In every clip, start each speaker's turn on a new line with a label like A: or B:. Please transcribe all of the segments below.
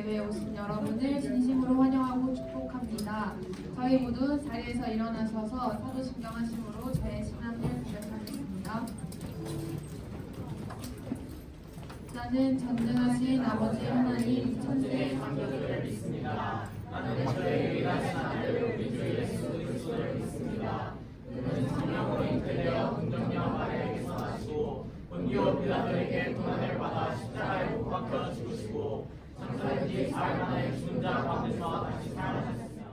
A: 예배에 오신 여러분을 진심으로 환영하고 축복합니다. 저희 모두 자리에서 일어나셔서 사도신경하심으로 저의 신앙을 고백하겠습니다. 나는 전능하신 아버지 하나님 천지의 창조주를 믿습니다. 나는 저의 유일하신 아들 우리 주 예수 그리스도를 믿습니다. 그는 성령으로 잉태되어 긍정녀 마리아에게서 나시고 본디오 빌라도에게 고난을 받아 십자가에 못 박혀 죽으시고 장사된 뒤 사흘 만에 죽은 자 가운데서 다시 살아나셨습니다.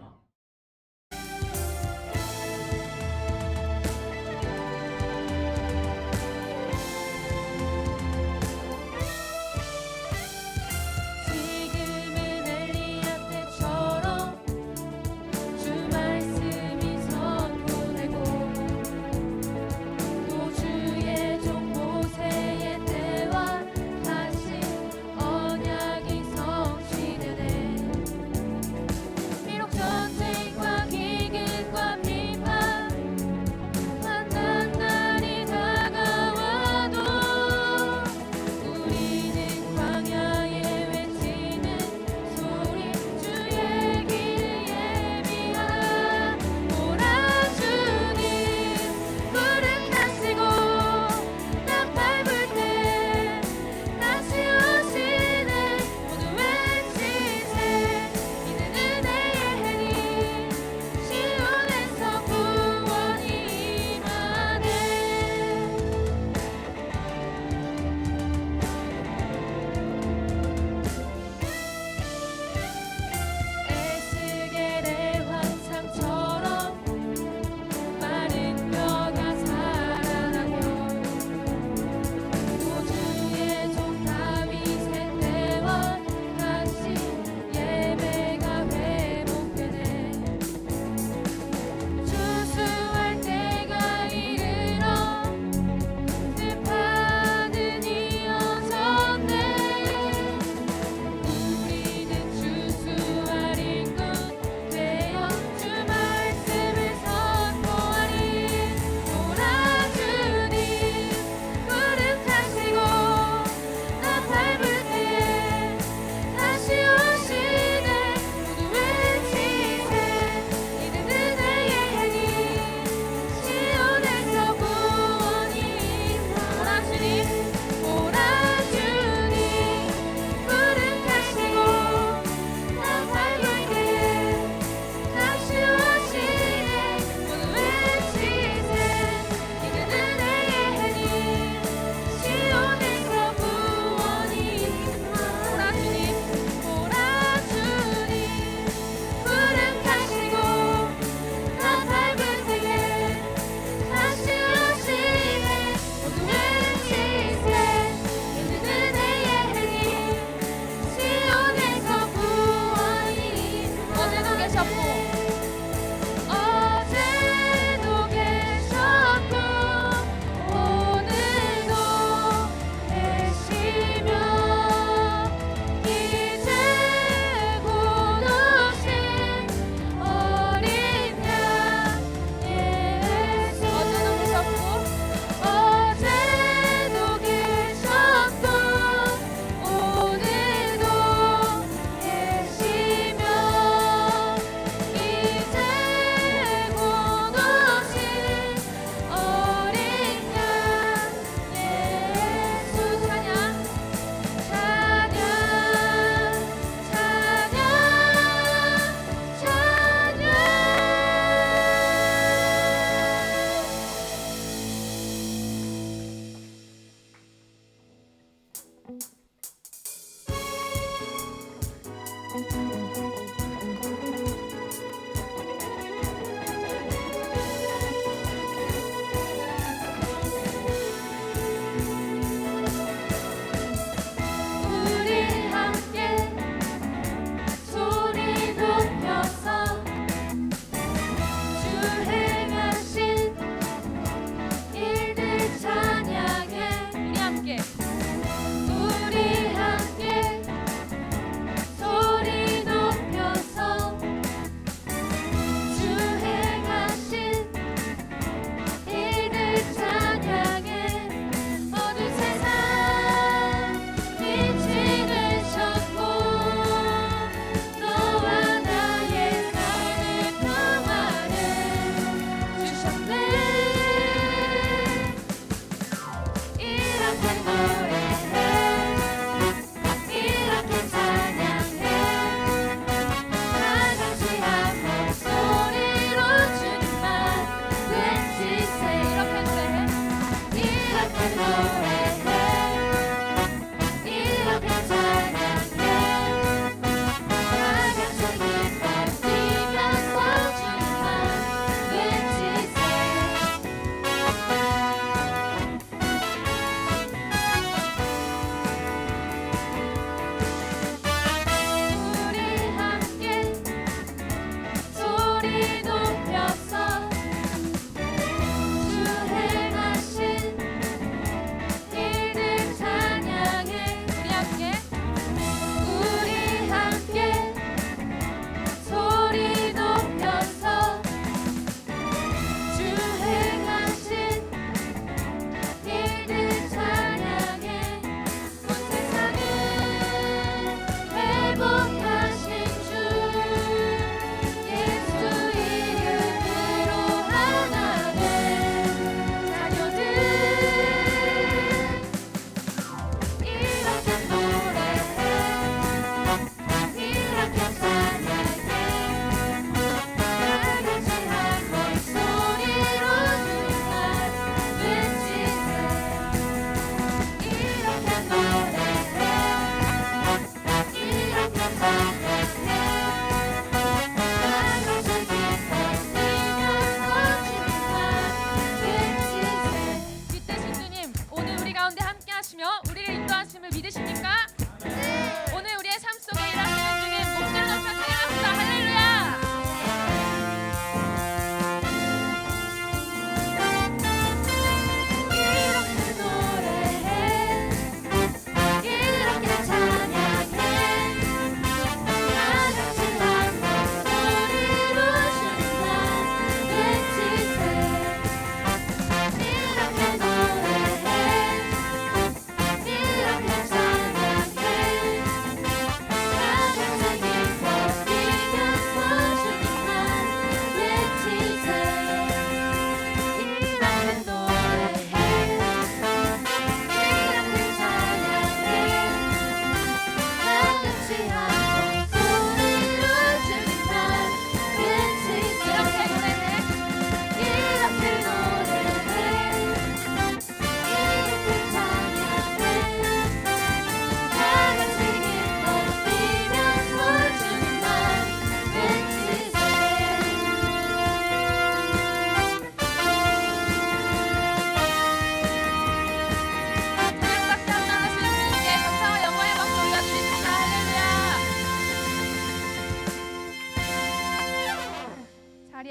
B: 지금은 엘리야 때처럼 주 말씀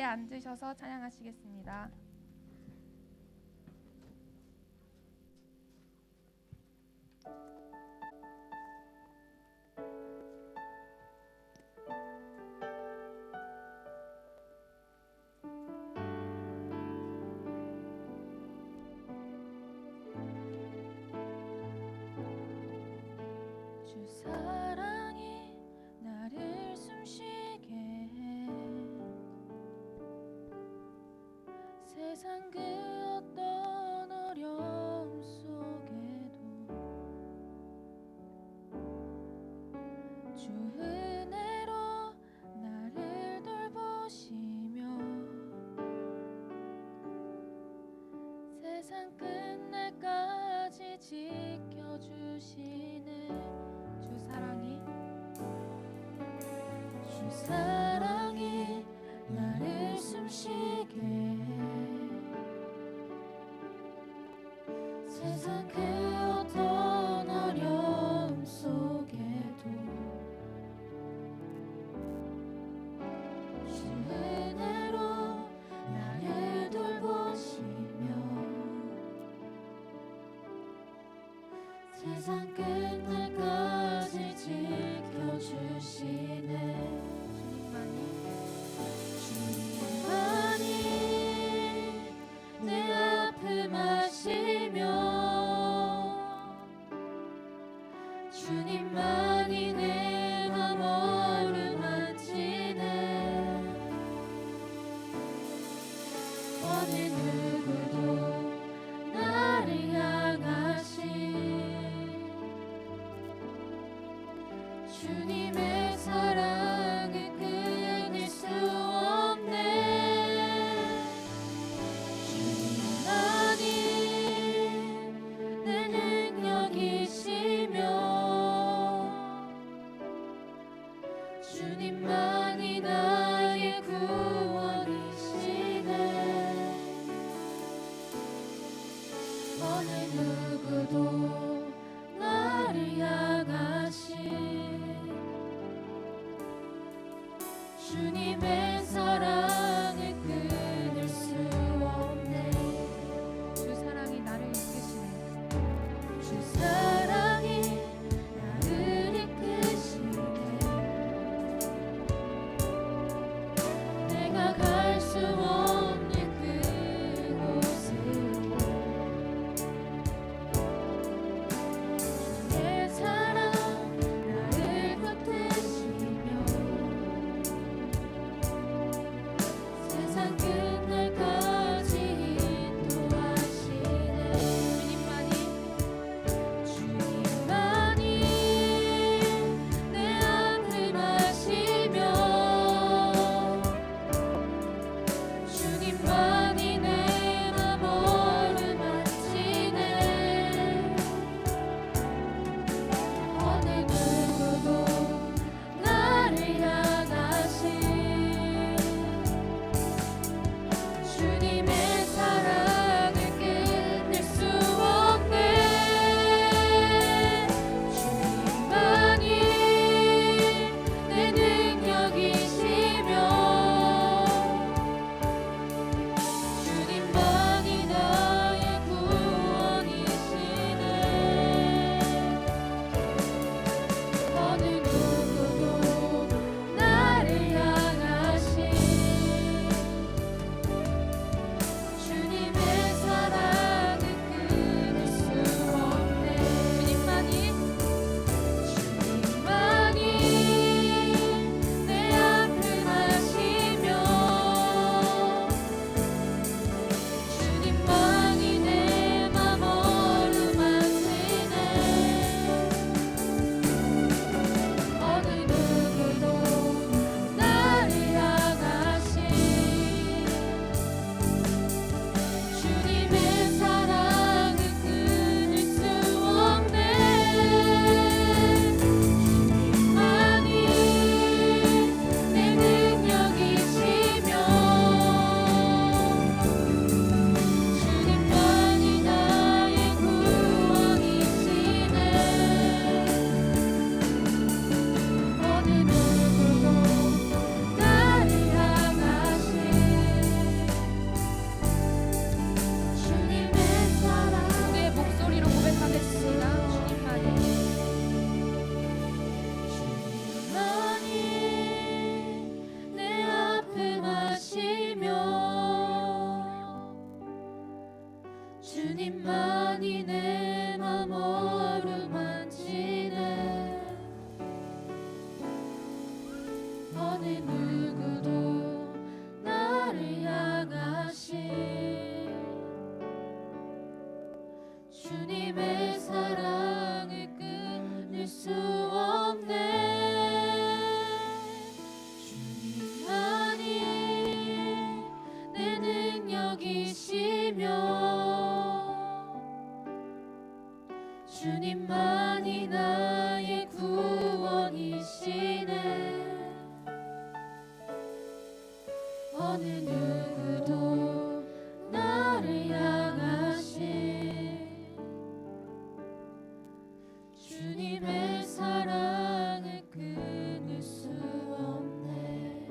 B: 앉으셔서 찬양하시겠습니다. 주 사랑이 나를 숨쉬게 해 세상 그 어떤 어려움 속에도 주 은혜로 나를 돌보시며 세상 끝날까지 지켜주시네. 주 사랑이 나를 숨쉬게 해 세상 그 어떤 어려움 속에도 주 은혜로 나를 돌보시며 세상 끝날까지 지켜주시네. 주님만이 내 아픔 아시며 주님만이 내 맘 어루만지네. 어느 누구도 나를 향하신 주님의 사랑을 끊을 수 없네. 주님만이 내 능력이시며 주님만이 나의 구원이시네. 주님만이 내 맘 어루만지네. 어느 누구도 나를 향하신 주님의 사랑을 끊을 수 없네. 주님만이 내 능력이시며 주님만이 나의 구원이시네. 어느 누구도 나를 향하신 주님의 사랑을 끊을 수 없네.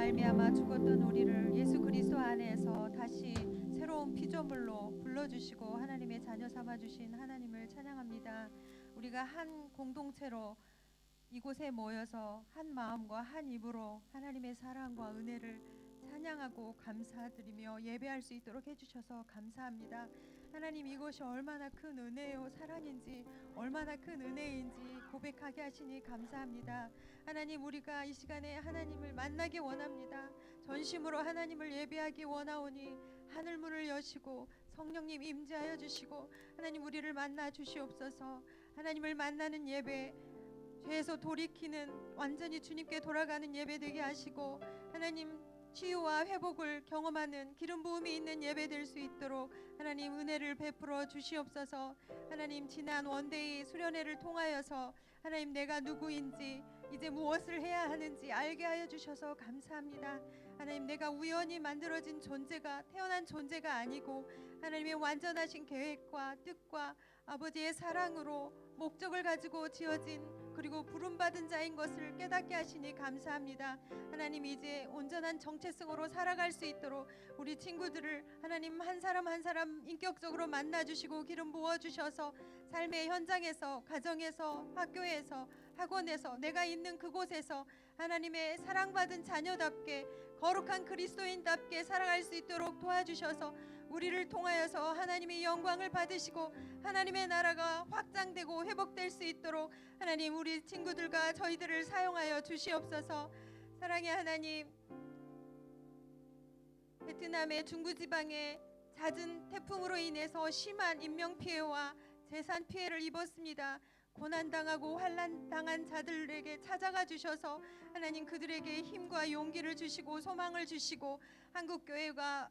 C: 말미암아 죽었던 우리를 예수 그리스도 안에서 다시 새로운 피조물로 불러주시고 하나님의 자녀 삼아주신 하나님을 찬양합니다. 우리가 한 공동체로 이곳에 모여서 한 마음과 한 입으로 하나님의 사랑과 은혜를 찬양하고 감사드리며 예배할 수 있도록 해주셔서 감사합니다. 하나님, 이것이 얼마나 큰 은혜요 사랑인지, 얼마나 큰 은혜인지 고백하게 하시니 감사합니다. 하나님, 우리가 이 시간에 하나님을 만나기 원합니다. 전심으로 하나님을 예배하기 원하오니 하늘문을 여시고 성령님 임재하여 주시고 하나님 우리를 만나 주시옵소서. 하나님을 만나는 예배, 죄에서 돌이키는 완전히 주님께 돌아가는 예배 되게 하시고 하나님 치유와 회복을 경험하는 기름 부음이 있는 예배 될 수 있도록 하나님 은혜를 베풀어 주시옵소서. 하나님, 지난 원데이 수련회를 통하여서 하나님 내가 누구인지 이제 무엇을 해야 하는지 알게 하여 주셔서 감사합니다. 하나님, 내가 우연히 만들어진 존재가, 태어난 존재가 아니고 하나님의 완전하신 계획과 뜻과 아버지의 사랑으로 목적을 가지고 지어진, 그리고 부름받은 자인 것을 깨닫게 하시니 감사합니다. 하나님, 이제 온전한 정체성으로 살아갈 수 있도록 우리 친구들을 하나님 한 사람 한 사람 인격적으로 만나주시고 기름 부어주셔서 삶의 현장에서, 가정에서, 학교에서, 학원에서, 내가 있는 그곳에서 하나님의 사랑받은 자녀답게 거룩한 그리스도인답게 살아갈 수 있도록 도와주셔서 우리를 통하여서 하나님의 영광을 받으시고 하나님의 나라가 확장되고 회복될 수 있도록 하나님 우리 친구들과 저희들을 사용하여 주시옵소서. 사랑의 하나님, 베트남의 중부지방에 잦은 태풍으로 인해서 심한 인명피해와 재산 피해를 입었습니다. 고난당하고 환난당한 자들에게 찾아가 주셔서 하나님 그들에게 힘과 용기를 주시고 소망을 주시고 한국교회와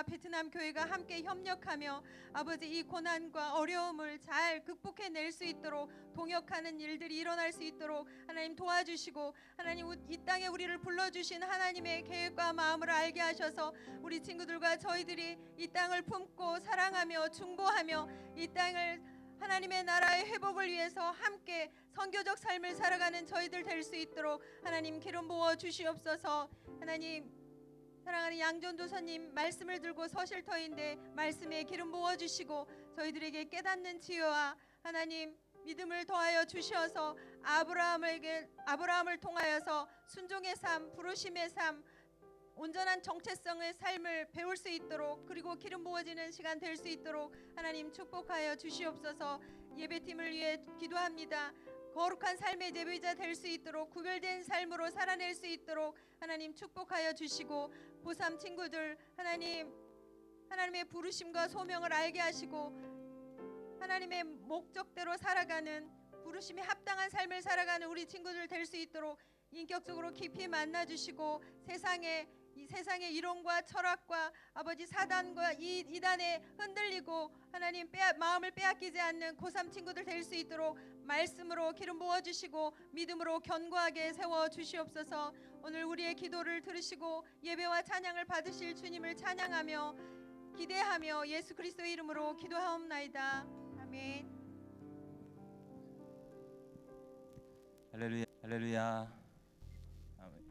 C: 베트남 교회가 함께 협력하며 아버지 이 고난과 어려움을 잘 극복해낼 수 있도록 동역하는 일들이 일어날 수 있도록 하나님 도와주시고 하나님 이 땅에 우리를 불러주신 하나님의 계획과 마음을 알게 하셔서 우리 친구들과 저희들이 이 땅을 품고 사랑하며 중보하며 이 땅을 하나님의 나라의 회복을 위해서 함께 선교적 삶을 살아가는 저희들 될 수 있도록 하나님 기름 부어 주시옵소서. 하나님, 사랑하는 양전도사님 말씀을 들고 서실 터인데 말씀에 기름 부어 주시고 저희들에게 깨닫는 지혜와 하나님 믿음을 더하여 주셔서 아브라함을 통하여서 순종의 삶, 부르심의 삶, 온전한 정체성의 삶을 배울 수 있도록, 그리고 기름 부어지는 시간 될 수 있도록 하나님 축복하여 주시옵소서. 예배팀을 위해 기도합니다. 거룩한 삶의 예배자 될 수 있도록, 구별된 삶으로 살아낼 수 있도록 하나님 축복하여 주시고, 고3 친구들 하나님의 부르심과 소명을 알게 하시고 하나님의 목적대로 살아가는, 부르심에 합당한 삶을 살아가는 우리 친구들 될 수 있도록 인격적으로 깊이 만나주시고 이 세상의 이론과 철학과 아버지 사단과 이단에 흔들리고 하나님 마음을 빼앗기지 않는 고3 친구들 될 수 있도록 말씀으로 기름 부어주시고 믿음으로 견고하게 세워주시옵소서. 오늘 우리의 기도를 들으시고 예배와 찬양을 받으실 주님을 찬양하며 기대하며 예수 그리스도의 이름으로 기도하옵나이다. 아멘.
D: 할렐루야, 할렐루야,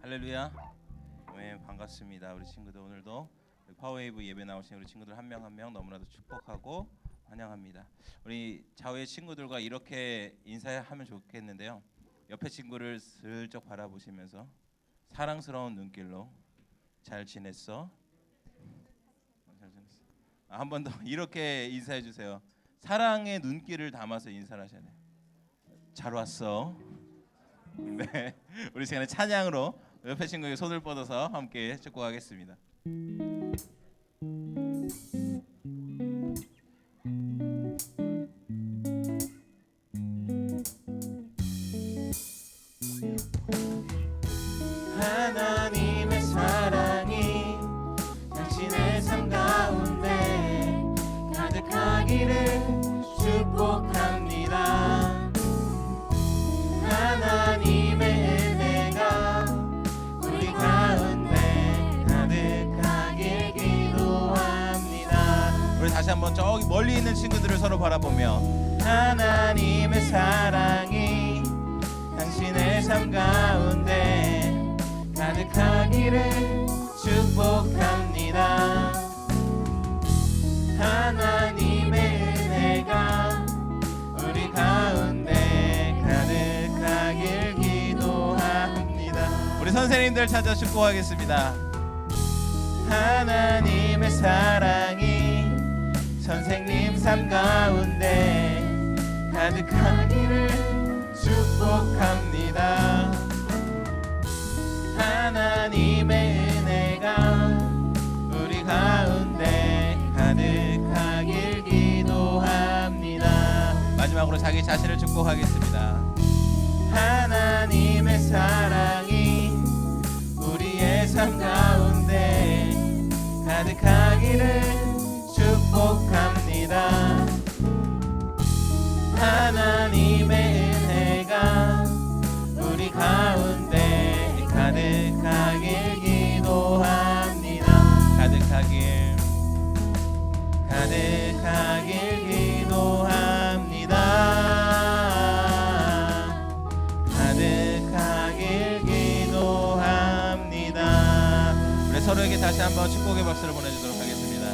D: 할렐루야. 네, 반갑습니다. 우리 친구들 오늘도 파워웨이브 예배 나오신 우리 친구들 한 명 한 명 너무나도 축복하고 환영합니다. 우리 좌우의 친구들과 이렇게 인사하면 좋겠는데요. 옆에 친구를 슬쩍 바라보시면서 사랑스러운 눈길로 잘 지냈어? 잘 지냈어. 한 번 더 이렇게 인사해 주세요. 사랑의 눈길을 담아서 인사를 하셔야 돼요. 잘 왔어. 네, 우리 시간에 찬양으로 옆에 친구에게 손을 뻗어서 함께 축복하겠습니다. 하나님의 사랑이 당신의 삶 가운데 가득하기를 축복합니다. 하나님의 은혜가 우리 가운데 가득하길 기도합니다. 우리 다시 한번 저기 멀리 있는 친구들을 서로 바라보며 하나님의 사랑이 당신의 삶 가운데 가득 가득하기를 축복합니다. 하나님의 은혜가 우리 가운데 가득하길 기도합니다. 우리 선생님들 찾아 축복하겠습니다. 하나님의 사랑이 선생님 삶 가운데 가득하기를 축복합니다. 하나님의 은혜가 우리 가운데 가득하길 기도합니다. 마지막으로 자기 자신을 축복하겠습니다. 하나님의 사랑이 우리의 삶 가운데 가득하기를 축복합니다. 하나님의 은혜가 우리 가운데 가득하길 기도합니다. 가득하길 기도합니다. 가득하길 기도합니다. 우리 서로에게 다시 한번 축복의 박수를 보내주도록 하겠습니다.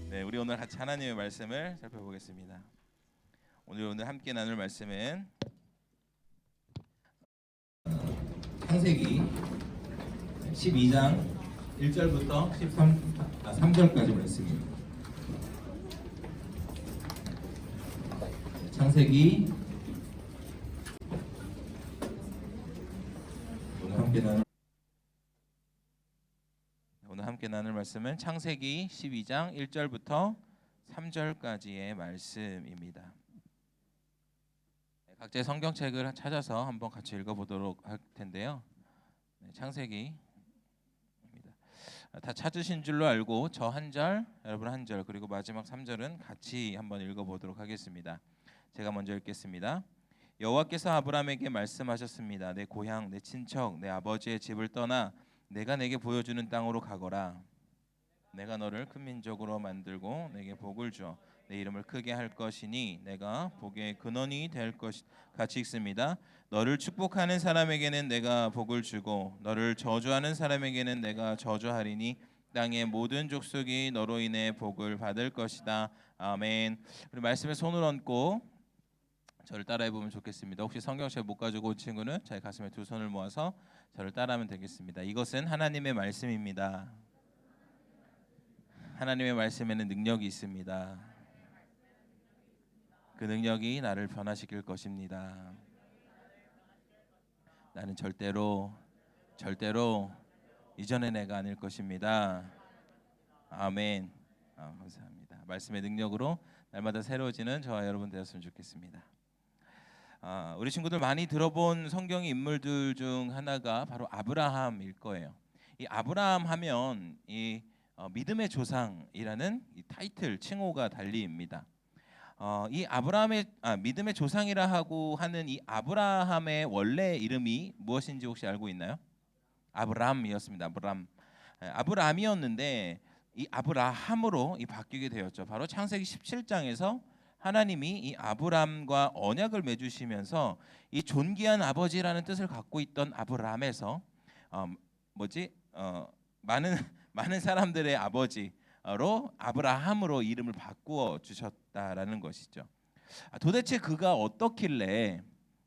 D: 네, 우리 오늘 같이 하나님의 말씀을 살펴보겠습니다. 오늘 함께 나눌 말씀은 창세기 12장 1절부터 3절까지 말씀입니다. 창세기 오늘 함께 나눌 말씀은 창세기 12장 1절부터 3절까지의 말씀입니다. 각자의 성경책을 찾아서 한번 같이 읽어보도록 할 텐데요. 창세기입니다. 다 찾으신 줄로 알고 저 한 절, 여러분 한 절, 그리고 마지막 3절은 같이 한번 읽어보도록 하겠습니다. 제가 먼저 읽겠습니다. 여호와께서 아브라함에게 말씀하셨습니다. 내 고향, 내 친척, 내 아버지의 집을 떠나 내가 내게 보여주는 땅으로 가거라. 내가 너를 큰 민족으로 만들고 내게 복을 주어 내 이름을 크게 할 것이니 내가 복의 근원이 될 것이 같이 읽습니다. 너를 축복하는 사람에게는 내가 복을 주고 너를 저주하는 사람에게는 내가 저주하리니 땅의 모든 족속이 너로 인해 복을 받을 것이다. 아멘. 우리 말씀에 손을 얹고 저를 따라해 보면 좋겠습니다. 혹시 성경책 못 가지고 온 친구는 자기 가슴에 두 손을 모아서 저를 따라하면 되겠습니다. 이것은 하나님의 말씀입니다. 하나님의 말씀에는 능력이 있습니다. 그 능력이 나를 변화시킬 것입니다. 나는 절대로 이전의 내가 아닐 것입니다. 아멘. 감사합니다. 말씀의 능력으로 날마다 새로워지는 저와 여러분 되었으면 좋겠습니다. 우리 친구들 많이 들어본 성경의 인물들 중 하나가 바로 아브라함일 거예요. 이 아브라함 하면 이 믿음의 조상이라는 이 타이틀 칭호가 달리입니다. 이 아브라함의 믿음의 조상이라 하고 하는 이 아브라함의 원래 이름이 무엇인지 혹시 알고 있나요? 아브람이었습니다. 아브람이었는데 이 아브라함으로 바뀌게 되었죠. 바로 창세기 17장에서 하나님이 이 아브람과 언약을 맺으시면서 이 존귀한 아버지라는 뜻을 갖고 있던 아브람에서 많은 사람들의 아버지로 아브라함으로 이름을 바꾸어 주셨다라는 것이죠. 도대체 그가 어떻길래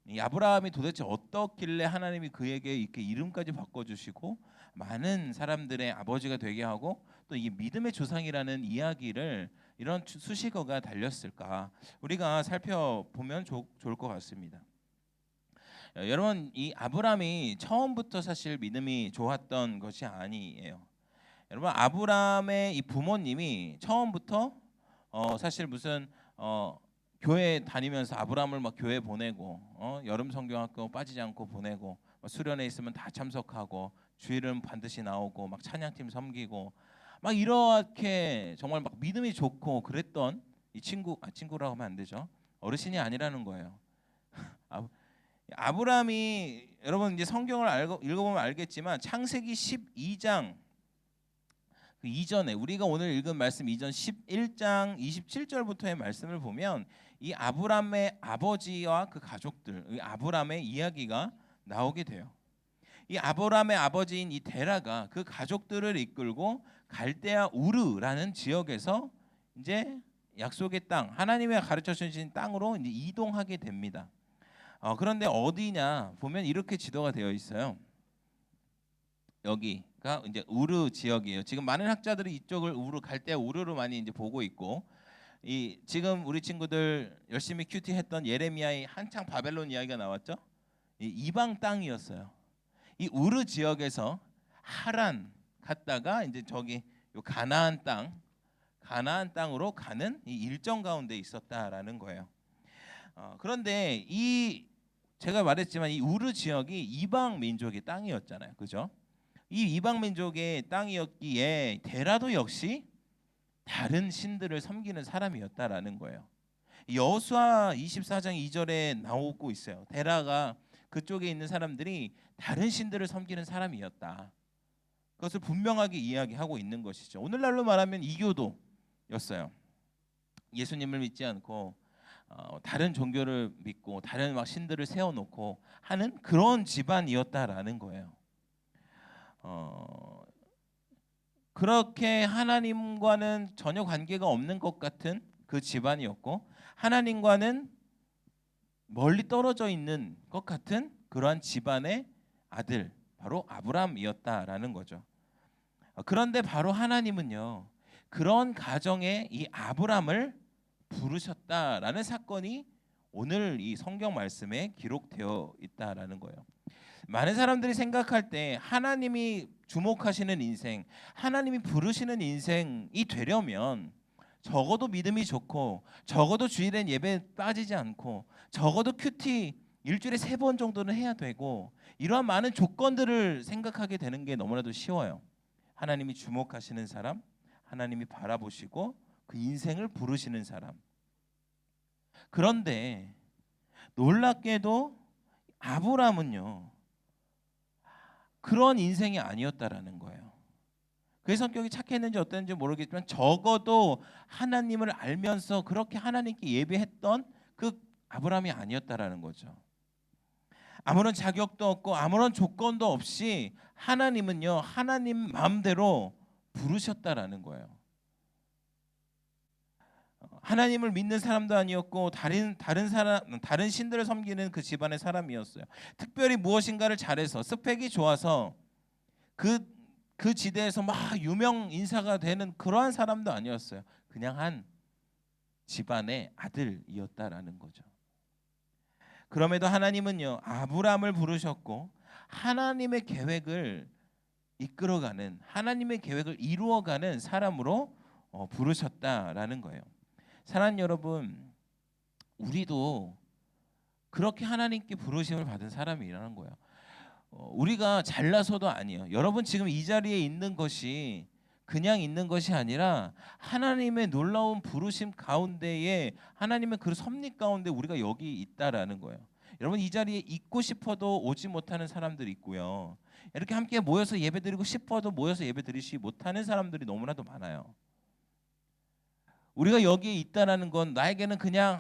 D: 이 아브라함이 도대체 어떻길래 하나님이 그에게 이렇게 이름까지 바꿔주시고 많은 사람들의 아버지가 되게 하고 또 이 믿음의 조상이라는 이야기를 이런 수식어가 달렸을까? 우리가 살펴보면 좋을 것 같습니다. 여러분, 이 아브라함이 처음부터 사실 믿음이 좋았던 것이 아니에요. 여러분, 아브라함의 이 부모님이 처음부터 사실 무슨 교회 다니면서 아브라함을 막 교회 보내고 여름 성경학교 빠지지 않고 보내고 수련회 있으면 다 참석하고 주일은 반드시 나오고 막 찬양팀 섬기고 막 이렇게 정말 막 믿음이 좋고 그랬던 이 친구라고 하면 안 되죠. 어르신이 아니라는 거예요. 아브라함이 여러분 이제 성경을 읽어보면 알겠지만 창세기 12장 그 이전에 우리가 오늘 읽은 말씀 이전 11장 27절부터의 말씀을 보면 이 아브라함의 아버지와 그 가족들, 이 아브라함의 이야기가 나오게 돼요. 이 아브라함의 아버지인 이 데라가 그 가족들을 이끌고 갈대아 우르라는 지역에서 이제 약속의 땅, 하나님이 가르쳐 주신 땅으로 이제 이동하게 됩니다. 그런데 어디냐 보면 이렇게 지도가 되어 있어요. 여기가 이제 우르 지역이에요. 지금 많은 학자들이 이쪽을 우르 갈대아 우르로 많이 이제 보고 있고, 이 지금 우리 친구들 열심히 큐티 했던 예레미야의 한창 바벨론 이야기가 나왔죠. 이 이방 땅이었어요. 이 우르 지역에서 하란 갔다가 이제 저기 요 가나안 땅으로 가는 이 일정 가운데 있었다라는 거예요. 그런데 이 제가 말했지만 이 우르 지역이 이방 민족의 땅이었잖아요, 그죠? 이 이방 민족의 땅이었기에 데라도 역시 다른 신들을 섬기는 사람이었다라는 거예요. 여호수아 24장 2절에 나오고 있어요. 데라가 그쪽에 있는 사람들이 다른 신들을 섬기는 사람이었다. 그것을 분명하게 이야기하고 있는 것이죠. 오늘날로 말하면 이교도였어요. 예수님을 믿지 않고 다른 종교를 믿고 다른 막 신들을 세워놓고 하는 그런 집안이었다라는 거예요. 그렇게 하나님과는 전혀 관계가 없는 것 같은 그 집안이었고, 하나님과는 멀리 떨어져 있는 것 같은 그러한 집안의 아들, 바로 아브람이었다라는 거죠. 그런데 바로 하나님은요, 그런 가정에 이 아브람을 부르셨다라는 사건이 오늘 이 성경 말씀에 기록되어 있다라는 거예요. 많은 사람들이 생각할 때 하나님이 주목하시는 인생, 하나님이 부르시는 인생이 되려면 적어도 믿음이 좋고, 적어도 주일엔 예배 빠지지 않고, 적어도 큐티 일주일에 3번 정도는 해야 되고, 이러한 많은 조건들을 생각하게 되는 게 너무나도 쉬워요. 하나님이 주목하시는 사람, 하나님이 바라보시고 그 인생을 부르시는 사람. 그런데 놀랍게도 아브람은요, 그런 인생이 아니었다라는 거예요. 그의 성격이 착했는지 어땠는지 모르겠지만 적어도 하나님을 알면서 그렇게 하나님께 예배했던 그 아브람이 아니었다라는 거죠. 아무런 자격도 없고 아무런 조건도 없이 하나님은요, 하나님 마음대로 부르셨다라는 거예요. 하나님을 믿는 사람도 아니었고 다른 신들을 섬기는 그 집안의 사람이었어요. 특별히 무엇인가를 잘해서 스펙이 좋아서 그 지대에서 막 유명 인사가 되는 그러한 사람도 아니었어요. 그냥 한 집안의 아들이었다라는 거죠. 그럼에도 하나님은요, 아브람을 부르셨고 하나님의 계획을 이끌어가는, 하나님의 계획을 이루어가는 사람으로 부르셨다라는 거예요. 사랑하는 여러분, 우리도 그렇게 하나님께 부르심을 받은 사람이라는 거예요. 우리가 잘나서도 아니에요. 여러분 지금 이 자리에 있는 것이 그냥 있는 것이 아니라 하나님의 놀라운 부르심 가운데에, 하나님의 그 섭리 가운데 우리가 여기 있다라는 거예요. 여러분 이 자리에 있고 싶어도 오지 못하는 사람들이 있고요. 이렇게 함께 모여서 예배드리고 싶어도 모여서 예배드리지 못하는 사람들이 너무나도 많아요. 우리가 여기에 있다라는 건 나에게는 그냥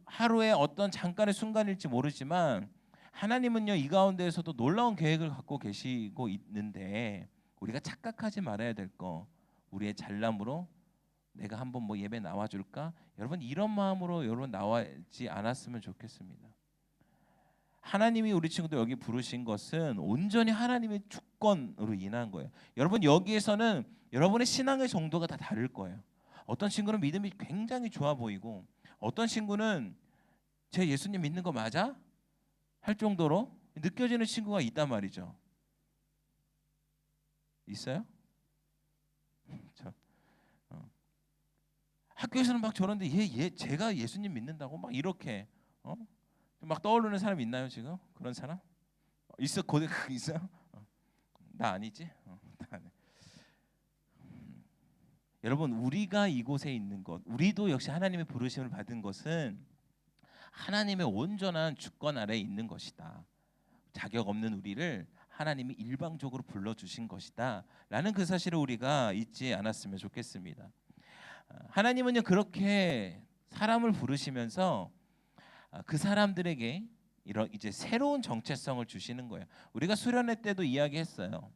D: 하루의 어떤 잠깐의 순간일지 모르지만 하나님은요, 이 가운데에서도 놀라운 계획을 갖고 계시고 있는데, 우리가 착각하지 말아야 될 거, 우리의 잘남으로 내가 한번 뭐 예배 나와줄까? 여러분 이런 마음으로 여러분 나와지 않았으면 좋겠습니다. 하나님이 우리 친구들 여기 부르신 것은 온전히 하나님의 주권으로 인한 거예요. 여러분 여기에서는 여러분의 신앙의 정도가 다 다를 거예요. 어떤 친구는 믿음이 굉장히 좋아 보이고, 어떤 친구는 제 예수님 믿는 거 맞아? 할 정도로 느껴지는 친구가 있단 말이죠. 있어요? 학교에서는 막 저런데 제가 예수님 믿는다고 막 이렇게 막 떠오르는 사람 있나요 지금? 그런 사람? 있어? 고대 있어요? 나 아니지? 나 아니. 여러분 우리가 이곳에 있는 것, 우리도 역시 하나님의 부르심을 받은 것은 하나님의 온전한 주권 아래에 있는 것이다. 자격 없는 우리를 하나님이 일방적으로 불러주신 것이다 라는 그 사실을 우리가 잊지 않았으면 좋겠습니다. 하나님은요 그렇게 사람을 부르시면서 그 사람들에게 이런 이제 새로운 정체성을 주시는 거예요. 우리가 수련회 때도 이야기했어요.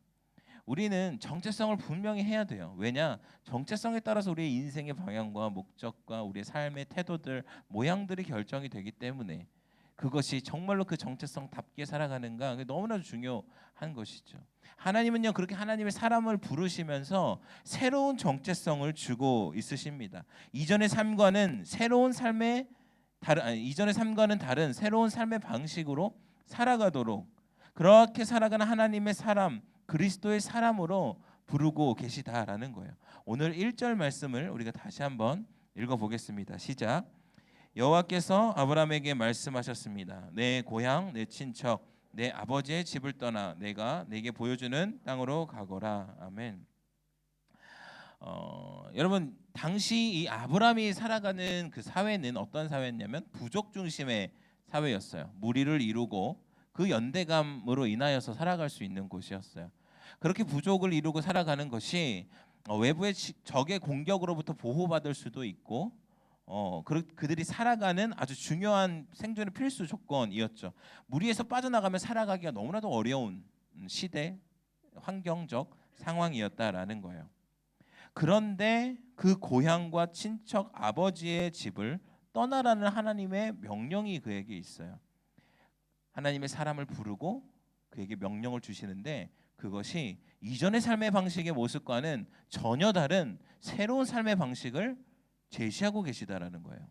D: 우리는 정체성을 분명히 해야 돼요. 왜냐? 정체성에 따라서 우리의 인생의 방향과 목적과 우리의 삶의 태도들, 모양들이 결정이 되기 때문에 그것이 정말로 그 정체성답게 살아가는가, 그게 너무나도 중요한 것이죠. 하나님은요, 그렇게 하나님의 사람을 부르시면서 새로운 정체성을 주고 있으십니다. 이전의 삶과는 다른 새로운 삶의 방식으로 살아가도록, 그렇게 살아가는 하나님의 사람, 그리스도의 사람으로 부르고 계시다라는 거예요. 오늘 1절 말씀을 우리가 다시 한번 읽어보겠습니다. 시작. 여호와께서 아브라함에게 말씀하셨습니다. 내 고향, 내 친척, 내 아버지의 집을 떠나 내가 내게 보여주는 땅으로 가거라. 아멘. 여러분, 당시 이 아브라함이 살아가는 그 사회는 어떤 사회였냐면 부족 중심의 사회였어요. 무리를 이루고 그 연대감으로 인하여서 살아갈 수 있는 곳이었어요. 그렇게 부족을 이루고 살아가는 것이 외부의 적의 공격으로부터 보호받을 수도 있고, 그들이 살아가는 아주 중요한 생존의 필수 조건이었죠. 무리에서 빠져나가면 살아가기가 너무나도 어려운 시대, 환경적 상황이었다라는 거예요. 그런데 그 고향과 친척 아버지의 집을 떠나라는 하나님의 명령이 그에게 있어요. 하나님의 사람을 부르고 그에게 명령을 주시는데, 그것이 이전의 삶의 방식의 모습과는 전혀 다른 새로운 삶의 방식을 제시하고 계시다라는 거예요.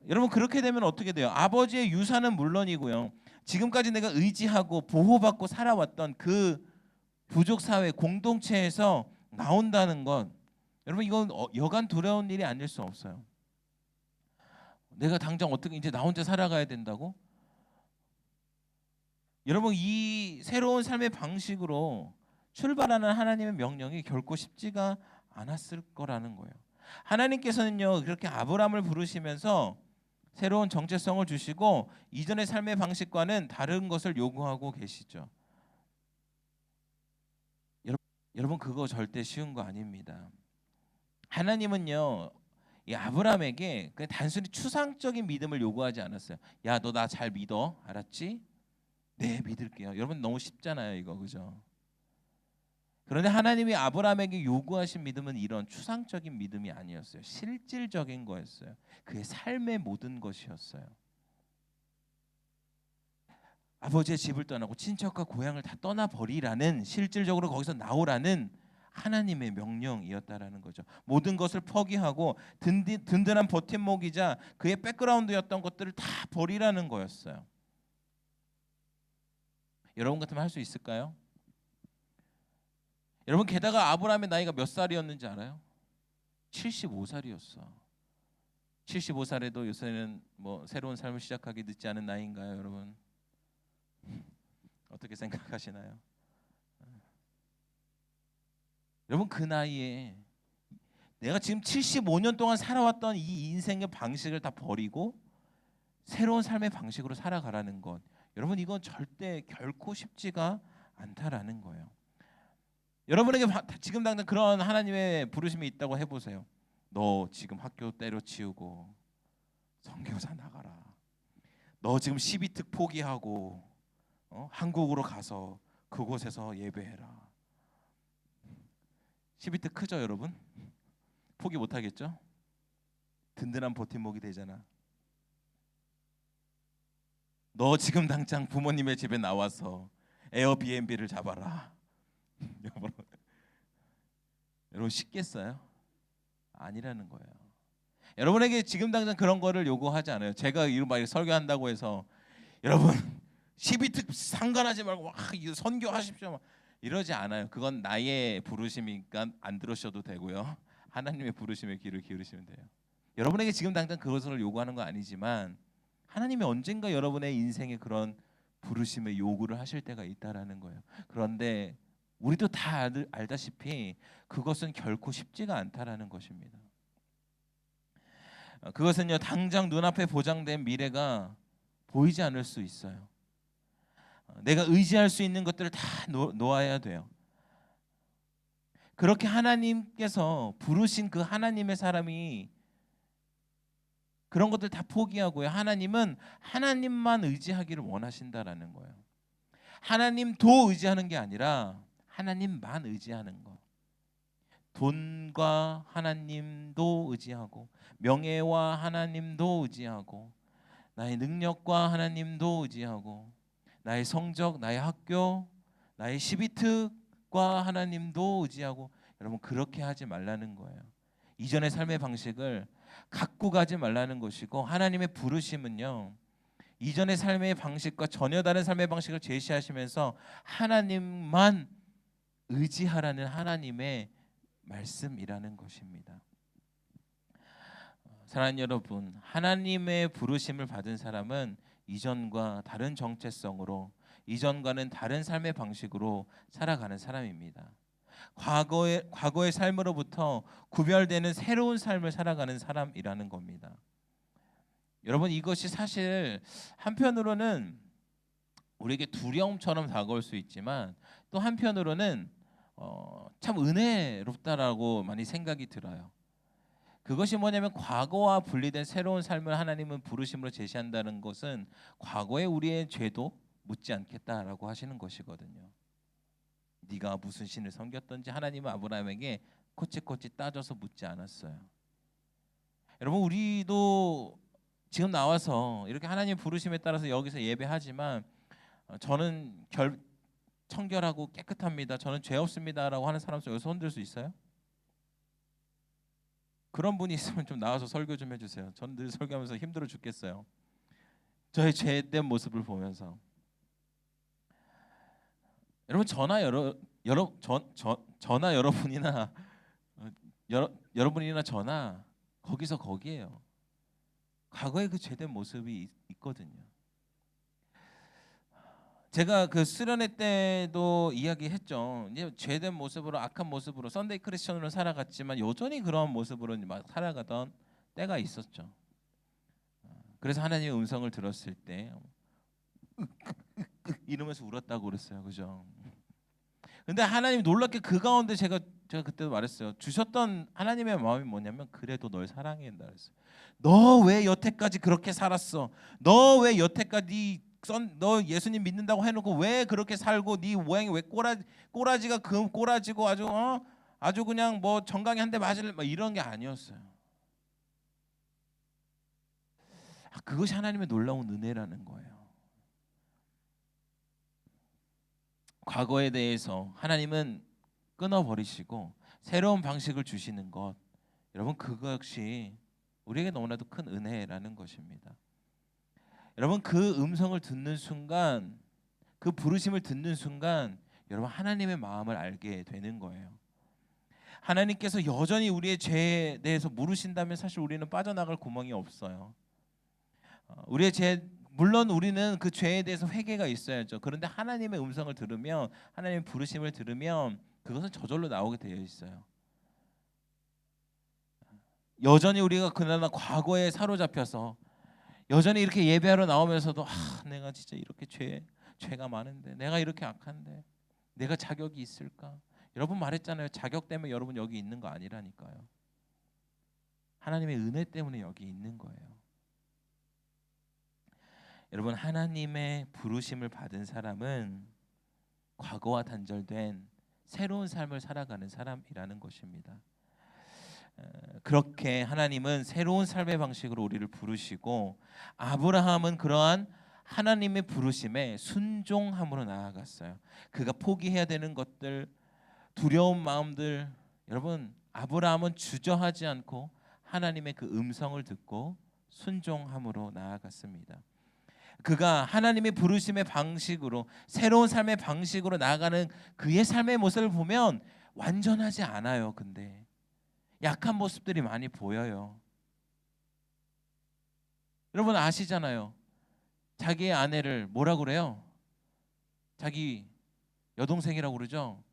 D: 여러분, 그렇게 되면 어떻게 돼요? 아버지의 유산은 물론이고요, 지금까지 내가 의지하고 보호받고 살아왔던 그 부족 사회 공동체에서 나온다는 건, 여러분, 이건 여간 두려운 일이 아닐 수 없어요. 내가 당장 어떻게 이제 나 혼자 살아가야 된다고? 여러분, 이 새로운 삶의 방식으로 출발하는 하나님의 명령이 결코 쉽지가 않았을 거라는 거예요. 하나님께서는요, 그렇게 아브라함을 부르시면서 새로운 정체성을 주시고 이전의 삶의 방식과는 다른 것을 요구하고 계시죠. 여러분, 그거 절대 쉬운 거 아닙니다. 하나님은요, 이 아브라함에게 그냥 단순히 추상적인 믿음을 요구하지 않았어요. 야, 너 나 잘 믿어, 알았지? 네, 믿을게요. 여러분, 너무 쉽잖아요, 이거, 그죠? 그런데 하나님이 아브라함에게 요구하신 믿음은 이런 추상적인 믿음이 아니었어요. 실질적인 거였어요. 그의 삶의 모든 것이었어요. 아버지의 집을 떠나고 친척과 고향을 다 떠나버리라는, 실질적으로 거기서 나오라는 하나님의 명령이었다라는 거죠. 모든 것을 포기하고 든든한 버팀목이자 그의 백그라운드였던 것들을 다 버리라는 거였어요. 여러분 같으면 할 수 있을까요? 여러분, 게다가 아브라함의 나이가 몇 살이었는지 알아요? 75살이었어. 75살에도 요새는 뭐 새로운 삶을 시작하기 늦지 않은 나이인가요, 여러분? 어떻게 생각하시나요? 여러분, 그 나이에 내가 지금 75년 동안 살아왔던 이 인생의 방식을 다 버리고 새로운 삶의 방식으로 살아가라는 것, 여러분, 이건 절대 결코 쉽지가 않다라는 거예요. 여러분에게 지금 당장 그런 하나님의 부르심이 있다고 해보세요. 너 지금 학교 때려치우고 선교사 나가라. 너 지금 12특 포기하고 한국으로 가서 그곳에서 예배해라. 12특 크죠, 여러분? 포기 못하겠죠? 든든한 버팀목이 되잖아. 너 지금 당장 부모님의 집에 나와서 에어비앤비를 잡아라. 여러분, 쉽겠어요? 아니라는 거예요. 여러분에게 지금 당장 그런 거를 요구하지 않아요. 제가 이런 설교한다고 해서 여러분 12특 상관하지 말고 와, 선교하십시오 이러지 않아요. 그건 나의 부르심이니까 안 들으셔도 되고요. 하나님의 부르심에 귀를 기울이시면 돼요. 여러분에게 지금 당장 그것을 요구하는 건 아니지만 하나님이 언젠가 여러분의 인생에 그런 부르심의 요구를 하실 때가 있다라는 거예요. 그런데 우리도 다 알다시피 그것은 결코 쉽지가 않다라는 것입니다. 그것은요, 당장 눈앞에 보장된 미래가 보이지 않을 수 있어요. 내가 의지할 수 있는 것들을 다 놓아야 돼요. 그렇게 하나님께서 부르신 그 하나님의 사람이 그런 것들 다 포기하고요. 하나님은 하나님만 의지하기를 원하신다라는 거예요. 하나님도 의지하는 게 아니라 하나님만 의지하는 거. 돈과 하나님도 의지하고, 명예와 하나님도 의지하고, 나의 능력과 하나님도 의지하고, 나의 성적, 나의 학교, 나의 시비특과 하나님도 의지하고. 여러분, 그렇게 하지 말라는 거예요. 이전의 삶의 방식을 갖고 가지 말라는 것이고, 하나님의 부르심은요, 이전의 삶의 방식과 전혀 다른 삶의 방식을 제시하시면서 하나님만 의지하라는 하나님의 말씀이라는 것입니다. 사랑하는 여러분, 하나님의 부르심을 받은 사람은 이전과 다른 정체성으로, 이전과는 다른 삶의 방식으로 살아가는 사람입니다. 과거의 삶으로부터 구별되는 새로운 삶을 살아가는 사람이라는 겁니다. 여러분, 이것이 사실 한편으로는 우리에게 두려움처럼 다가올 수 있지만, 또 한편으로는 참 은혜롭다라고 많이 생각이 들어요. 그것이 뭐냐면, 과거와 분리된 새로운 삶을 하나님은 부르심으로 제시한다는 것은 과거의 우리의 죄도 묻지 않겠다라고 하시는 것이거든요. 네가 무슨 신을 섬겼던지 하나님은 아브라함에게 코치코치 따져서 묻지 않았어요. 여러분, 우리도 지금 나와서 이렇게 하나님 부르심에 따라서 여기서 예배하지만, 저는 청결하고 깨끗합니다, 저는 죄 없습니다라고 하는 사람 중 여기서 손들 수 있어요? 그런 분이 있으면 좀 나와서 설교 좀 해주세요. 저는 늘 설교하면서 힘들어 죽겠어요. 저의 죄된 모습을 보면서. 여러분, 저나 여러분이나 여러분이나 저나 거기서 거기에요. 과거에 그 죄된 모습이 있거든요. 제가 그 수련회 때도 이야기했죠. 이제 죄된 모습으로, 악한 모습으로 썬데이 크리스천으로 살아갔지만 여전히 그런 모습으로 막 살아가던 때가 있었죠. 그래서 하나님의 음성을 들었을 때 이러면서 울었다고 그랬어요. 그죠? 근데 하나님 놀랍게 그 가운데 제가 그때도 말했어요. 주셨던 하나님의 마음이 뭐냐면, 그래도 널 사랑한다 그랬어요. 너 왜 여태까지 그렇게 살았어? 너 왜 여태까지 너 예수님 믿는다고 해놓고 왜 그렇게 살고, 네 모양이 왜 꼬라지가 금 꼬라지고 아주 그냥 뭐 정강이 한 대 맞을 막 이런 게 아니었어요. 그것이 하나님의 놀라운 은혜라는 거예요. 과거에 대해서 하나님은 끊어버리시고 새로운 방식을 주시는 것, 여러분, 그것이 우리에게 너무나도 큰 은혜라는 것입니다. 여러분, 그 음성을 듣는 순간, 그 부르심을 듣는 순간, 여러분, 하나님의 마음을 알게 되는 거예요. 하나님께서 여전히 우리의 죄에 대해서 물으신다면 사실 우리는 빠져나갈 구멍이 없어요. 우리의 죄, 물론 우리는 그 죄에 대해서 회개가 있어야죠. 그런데 하나님의 음성을 들으면, 하나님의 부르심을 들으면 그것은 저절로 나오게 되어 있어요. 여전히 우리가 그나마 과거에 사로잡혀서 여전히 이렇게 예배하러 나오면서도 내가 진짜 이렇게 죄가 많은데, 내가 이렇게 악한데 내가 자격이 있을까? 여러분 말했잖아요. 자격 때문에 여러분 여기 있는 거 아니라니까요. 하나님의 은혜 때문에 여기 있는 거예요. 여러분, 하나님의 부르심을 받은 사람은 과거와 단절된 새로운 삶을 살아가는 사람이라는 것입니다. 그렇게 하나님은 새로운 삶의 방식으로 우리를 부르시고, 아브라함은 그러한 하나님의 부르심에 순종함으로 나아갔어요. 그가 포기해야 되는 것들, 두려운 마음들, 여러분, 아브라함은 주저하지 않고 하나님의 그 음성을 듣고 순종함으로 나아갔습니다. 그가 하나님의 부르심의 방식으로, 새로운 삶의 방식으로 나아가는 그의 삶의 모습을 보면 완전하지 않아요. 근데 약한 모습들이 많이 보여요. 여러분 아시잖아요. 자기의 아내를 뭐라 그래요? 자기 여동생이라고 그러죠.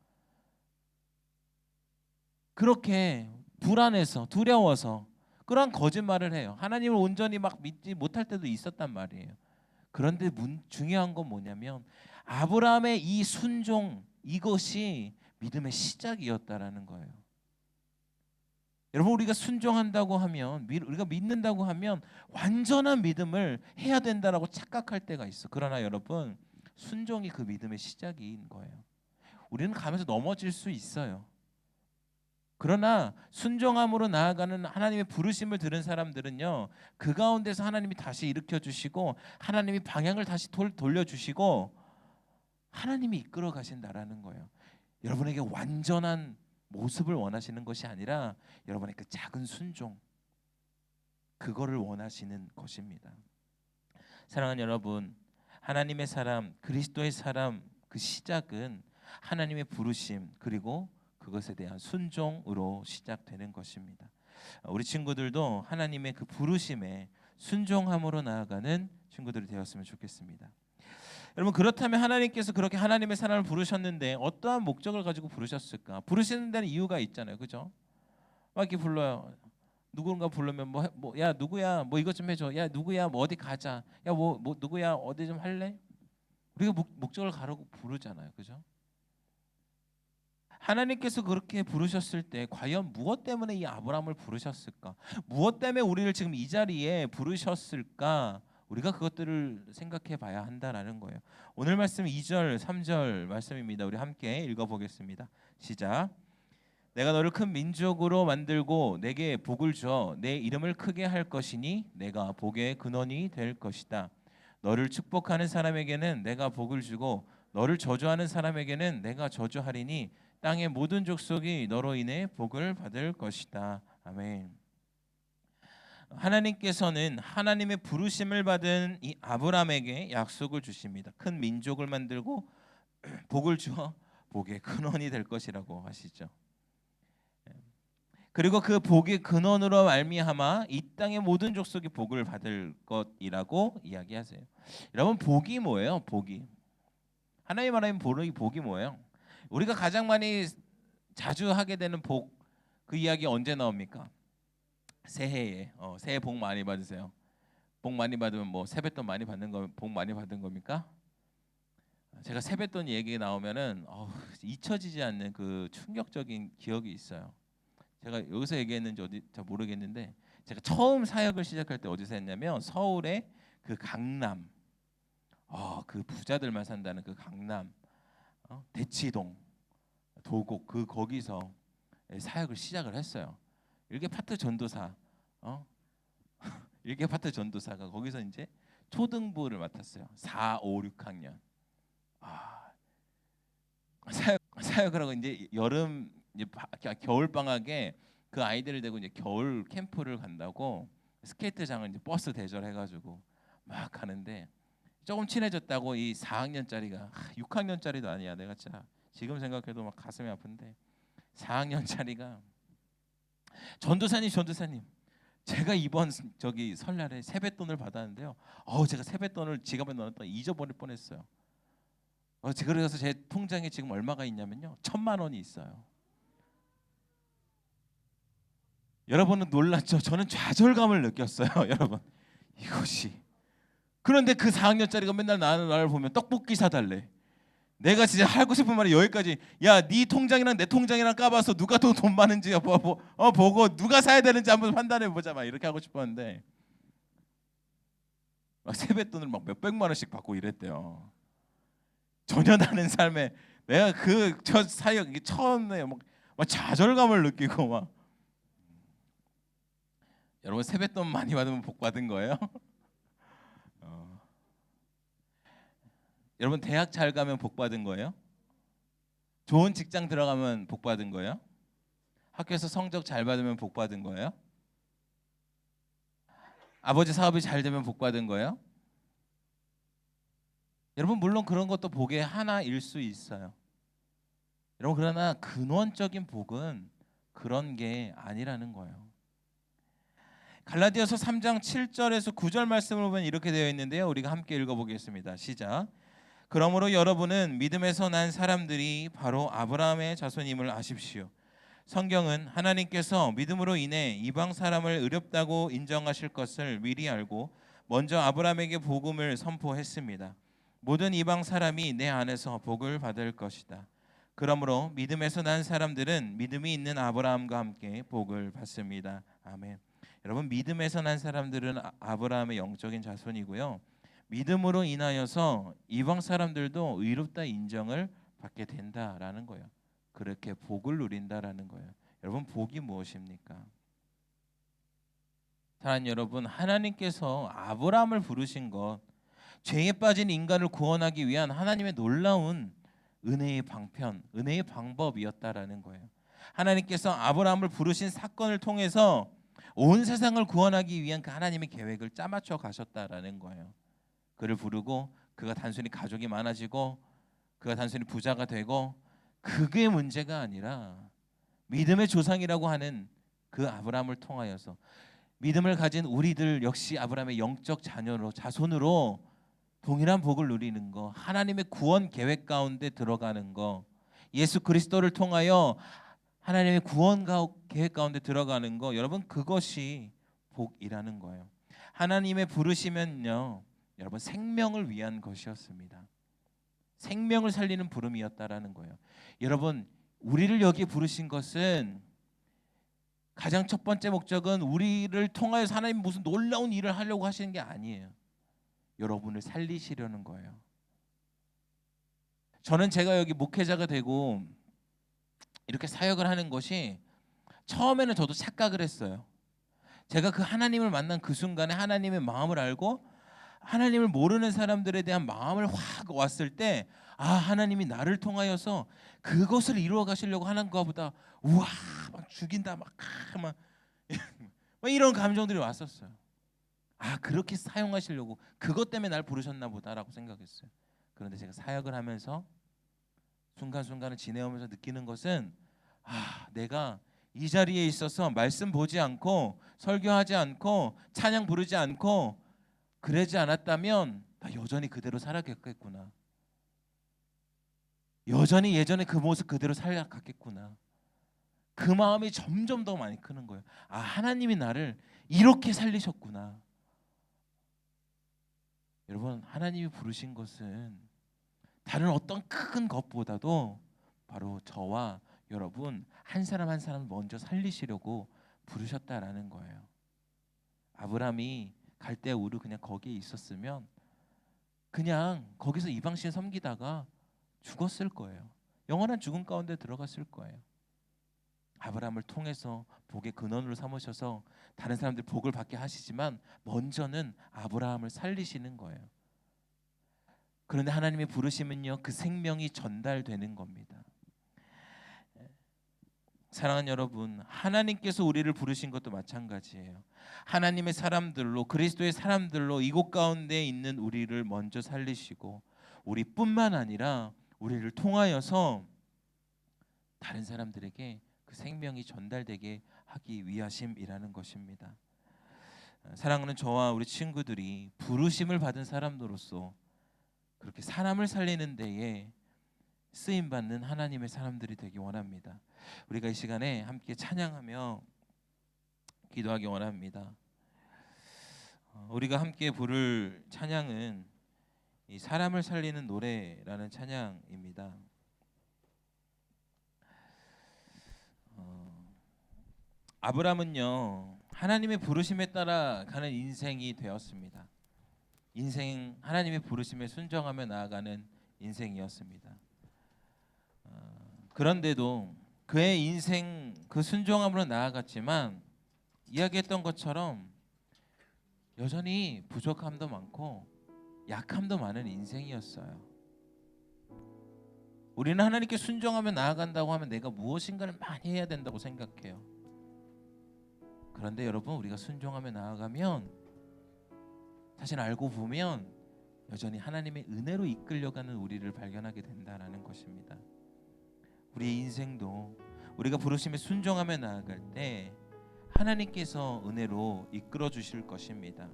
D: 그렇게 불안해서, 두려워서 그런 거짓말을 해요. 하나님을 온전히 막 믿지 못할 때도 있었단 말이에요. 그런데 중요한 건 뭐냐면, 아브라함의 이 순종, 이것이 믿음의 시작이었다라는 거예요. 여러분, 우리가 순종한다고 하면, 우리가 믿는다고 하면 완전한 믿음을 해야 된다라고 착각할 때가 있어. 그러나 여러분, 순종이 그 믿음의 시작인 거예요. 우리는 가면서 넘어질 수 있어요. 그러나 순종함으로 나아가는 하나님의 부르심을 들은 사람들은요, 그 가운데서 하나님이 다시 일으켜 주시고 하나님이 방향을 다시 돌려주시고 하나님이 이끌어 가신다라는 거예요. 여러분에게 완전한 모습을 원하시는 것이 아니라 여러분의 그 작은 순종, 그거를 원하시는 것입니다. 사랑하는 여러분, 하나님의 사람, 그리스도의 사람, 그 시작은 하나님의 부르심 그리고 그것에 대한 순종으로 시작되는 것입니다. 우리 친구들도 하나님의 그 부르심에 순종함으로 나아가는 친구들이 되었으면 좋겠습니다. 여러분, 그렇다면 하나님께서 그렇게 하나님의 사람을 부르셨는데 어떠한 목적을 가지고 부르셨을까? 부르시는 데는 이유가 있잖아요, 그죠? 막 이렇게 불러요. 누군가 부르면 야 누구야, 뭐 이것 좀 해줘. 야 누구야, 뭐 어디 가자. 야 뭐 누구야, 어디 좀 할래? 우리가 목적을 가르고 부르잖아요, 그죠? 하나님께서 그렇게 부르셨을 때 과연 무엇 때문에 이 아브라함을 부르셨을까? 무엇 때문에 우리를 지금 이 자리에 부르셨을까? 우리가 그것들을 생각해 봐야 한다라는 거예요. 오늘 말씀 2절 3절 말씀입니다. 우리 함께 읽어보겠습니다. 시작. 내가 너를 큰 민족으로 만들고 내게 복을 주어 내 이름을 크게 할 것이니 내가 복의 근원이 될 것이다. 너를 축복하는 사람에게는 내가 복을 주고 너를 저주하는 사람에게는 내가 저주하리니 땅의 모든 족속이 너로 인해 복을 받을 것이다. 아멘. 하나님께서는 하나님의 부르심을 받은 이 아브라함에게 약속을 주십니다. 큰 민족을 만들고 복을 주어 복의 근원이 될 것이라고 하시죠. 그리고 그 복의 근원으로 말미암아 이 땅의 모든 족속이 복을 받을 것이라고 이야기하세요. 여러분, 복이 뭐예요? 복이, 하나님 말하는 복이 뭐예요? 우리가 가장 많이 자주 하게 되는 복, 그 이야기 언제 나옵니까? 새해에 새해 복 많이 받으세요. 복 많이 받으면 뭐 세뱃돈 많이 받는 거, 복 많이 받은 겁니까? 제가 세뱃돈 얘기 나오면은 잊혀지지 않는 그 충격적인 기억이 있어요. 제가 여기서 얘기했는지 어디 잘 모르겠는데, 제가 처음 사역을 시작할 때 어디서 했냐면 서울의 그 강남, 그 부자들만 산다는 그 강남, 대치동, 도곡, 그 거기서 사역을 시작을 했어요. 일개 파트 전도사, 일개 파트 전도사가 거기서 이제 초등부를 맡았어요. 4, 5, 6학년. 사역을 하고 이제 여름, 이제 겨울 방학에 그 아이들을 데리고 이제 겨울 캠프를 간다고 스케이트장을 이제 버스 대절해가지고 막 가는데, 조금 친해졌다고 이 4학년짜리가 6학년짜리도 아니야. 내가 진짜 지금 생각해도 막 가슴이 아픈데 4학년짜리가 전도사님 제가 이번 저기 설날에 세뱃돈을 받았는데요. 제가 세뱃돈을 지갑에 넣었다가 잊어버릴 뻔했어요. 그래서 제 통장에 지금 얼마가 있냐면요, 1,000만 원이 있어요. 여러분은 놀랐죠? 저는 좌절감을 느꼈어요. 여러분, 이것이. 그런데 그 4학년짜리가 맨날 나를 보면 떡볶이 사달래. 내가 진짜 하고 싶은 말이 여기까지. 야, 네 통장이랑 내 통장이랑 까봐서 누가 더 돈 많은지 보고 누가 사야 되는지 한번 판단해 보자, 막 이렇게 하고 싶었는데 막 세뱃돈을 막 몇백만 원씩 받고 이랬대요. 전혀 다른 삶에 내가 저 사역 처음에 막 좌절감을 느끼고 막. 여러분, 세뱃돈 많이 받으면 복 받은 거예요? 여러분, 대학 잘 가면 복 받은 거예요? 좋은 직장 들어가면 복 받은 거예요? 학교에서 성적 잘 받으면 복 받은 거예요? 아버지 사업이 잘 되면 복 받은 거예요? 여러분, 물론 그런 것도 복의 하나일 수 있어요. 여러분, 그러나 근원적인 복은 그런 게 아니라는 거예요. 갈라디아서 3장 7절에서 9절 말씀을 보면 이렇게 되어 있는데요. 우리가 함께 읽어보겠습니다. 시작. 그러므로 여러분은 믿음에서 난 사람들이 바로 아브라함의 자손임을 아십시오. 성경은 하나님께서 믿음으로 인해 이방 사람을 의롭다고 인정하실 것을 미리 알고 먼저 아브라함에게 복음을 선포했습니다. 모든 이방 사람이 내 안에서 복을 받을 것이다. 그러므로 믿음에서 난 사람들은 믿음이 있는 아브라함과 함께 복을 받습니다. 아멘. 여러분, 믿음에서 난 사람들은 아브라함의 영적인 자손이고요. 믿음으로 인하여서 이방 사람들도 의롭다 인정을 받게 된다라는 거예요. 그렇게 복을 누린다라는 거예요. 여러분, 복이 무엇입니까? 사랑하는 여러분, 하나님께서 아브라함을 부르신 것, 죄에 빠진 인간을 구원하기 위한 하나님의 놀라운 은혜의 방편, 은혜의 방법이었다라는 거예요. 하나님께서 아브라함을 부르신 사건을 통해서 온 세상을 구원하기 위한 그 하나님의 계획을 짜맞춰 가셨다라는 거예요. 그를 부르고 그가 단순히 가족이 많아지고 그가 단순히 부자가 되고 그게 문제가 아니라 믿음의 조상이라고 하는 그 아브라함을 통하여서 믿음을 가진 우리들 역시 아브라함의 영적 자녀로 자손으로 동일한 복을 누리는 거, 하나님의 구원 계획 가운데 들어가는 거, 예수 그리스도를 통하여 하나님의 구원 계획 가운데 들어가는 거, 여러분 그것이 복이라는 거예요. 하나님의 부르시면요, 여러분 생명을 위한 것이었습니다. 생명을 살리는 부름이었다라는 거예요. 여러분, 우리를 여기 부르신 것은 가장 첫 번째 목적은 우리를 통하여서 하나님 무슨 놀라운 일을 하려고 하시는 게 아니에요. 여러분을 살리시려는 거예요. 저는 제가 여기 목회자가 되고 이렇게 사역을 하는 것이 처음에는 저도 착각을 했어요. 제가 그 하나님을 만난 그 순간에 하나님의 마음을 알고 하나님을 모르는 사람들에 대한 마음을 확 왔을 때, 아, 하나님이 나를 통하여서 그것을 이루어 가시려고 하는 것보다 우와 막 죽인다 막 이런 감정들이 왔었어요. 아, 그렇게 사용하시려고 그것 때문에 날 부르셨나 보다라고 생각했어요. 그런데 제가 사역을 하면서 순간순간을 지내오면서 느끼는 것은, 아, 내가 이 자리에 있어서 말씀 보지 않고 설교하지 않고 찬양 부르지 않고 그러지 않았다면 나 여전히 그대로 살아갔겠구나. 여전히 예전에 그 모습 그대로 살아갔겠구나. 그 마음이 점점 더 많이 크는 거예요. 아, 하나님이 나를 이렇게 살리셨구나. 여러분, 하나님이 부르신 것은 다른 어떤 큰 것보다도 바로 저와 여러분 한 사람 한 사람 먼저 살리시려고 부르셨다라는 거예요. 아브라함이 갈대 우르 그냥 거기에 있었으면 그냥 거기서 이방신 섬기다가 죽었을 거예요. 영원한 죽음 가운데 들어갔을 거예요. 아브라함을 통해서 복의 근원으로 삼으셔서 다른 사람들 복을 받게 하시지만 먼저는 아브라함을 살리시는 거예요. 그런데 하나님이 부르시면요, 그 생명이 전달되는 겁니다. 사랑하는 여러분, 하나님께서 우리를 부르신 것도 마찬가지예요. 하나님의 사람들로, 그리스도의 사람들로 이곳 가운데 있는 우리를 먼저 살리시고 우리뿐만 아니라 우리를 통하여서 다른 사람들에게 그 생명이 전달되게 하기 위하심이라는 것입니다. 사랑하는 저와 우리 친구들이 부르심을 받은 사람으로서 그렇게 사람을 살리는 데에 쓰임 받는 하나님의 사람들이 되기 원합니다. 우리가 이 시간에 함께 찬양하며 기도하기 원합니다. 우리가 함께 부를 찬양은 이 사람을 살리는 노래라는 찬양입니다. 아브라함은요, 하나님의 부르심에 따라 가는 인생이 되었습니다. 인생 하나님의 부르심에 순종하며 나아가는 인생이었습니다. 그런데도 그의 인생 그 순종함으로 나아갔지만 이야기했던 것처럼 여전히 부족함도 많고 약함도 많은 인생이었어요. 우리는 하나님께 순종하며 나아간다고 하면 내가 무엇인가를 많이 해야 된다고 생각해요. 그런데 여러분, 우리가 순종하며 나아가면 사실 알고 보면 여전히 하나님의 은혜로 이끌려가는 우리를 발견하게 된다라는 것입니다. 우리의 인생도 우리가 부르심에 순종하며 나아갈 때 하나님께서 은혜로 이끌어 주실 것입니다.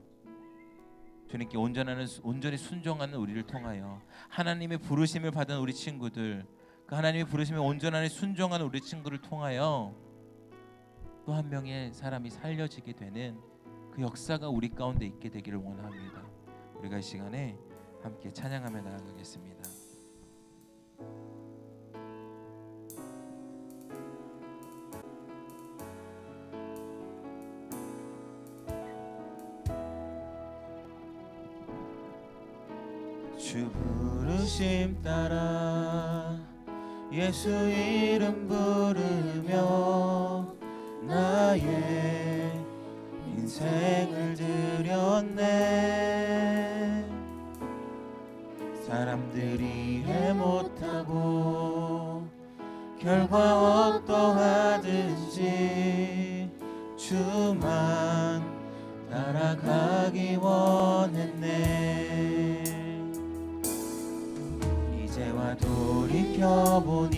D: 주님께 온전히 순종하는 우리를 통하여 하나님의 부르심을 받은 우리 친구들, 그 하나님의 부르심에 온전하게 순종하는 우리 친구를 통하여 또 한 명의 사람이 살려지게 되는 그 역사가 우리 가운데 있게 되기를 원합니다. 우리가 이 시간에 함께 찬양하며 나아가겠습니다. 주 부르심 따라 예수 이름 부르며 나의 인생을 드렸네. 사람들이 이해 못하고 결과 어떠하든지 주만 따라가기 원했네. 이제와 돌이켜보니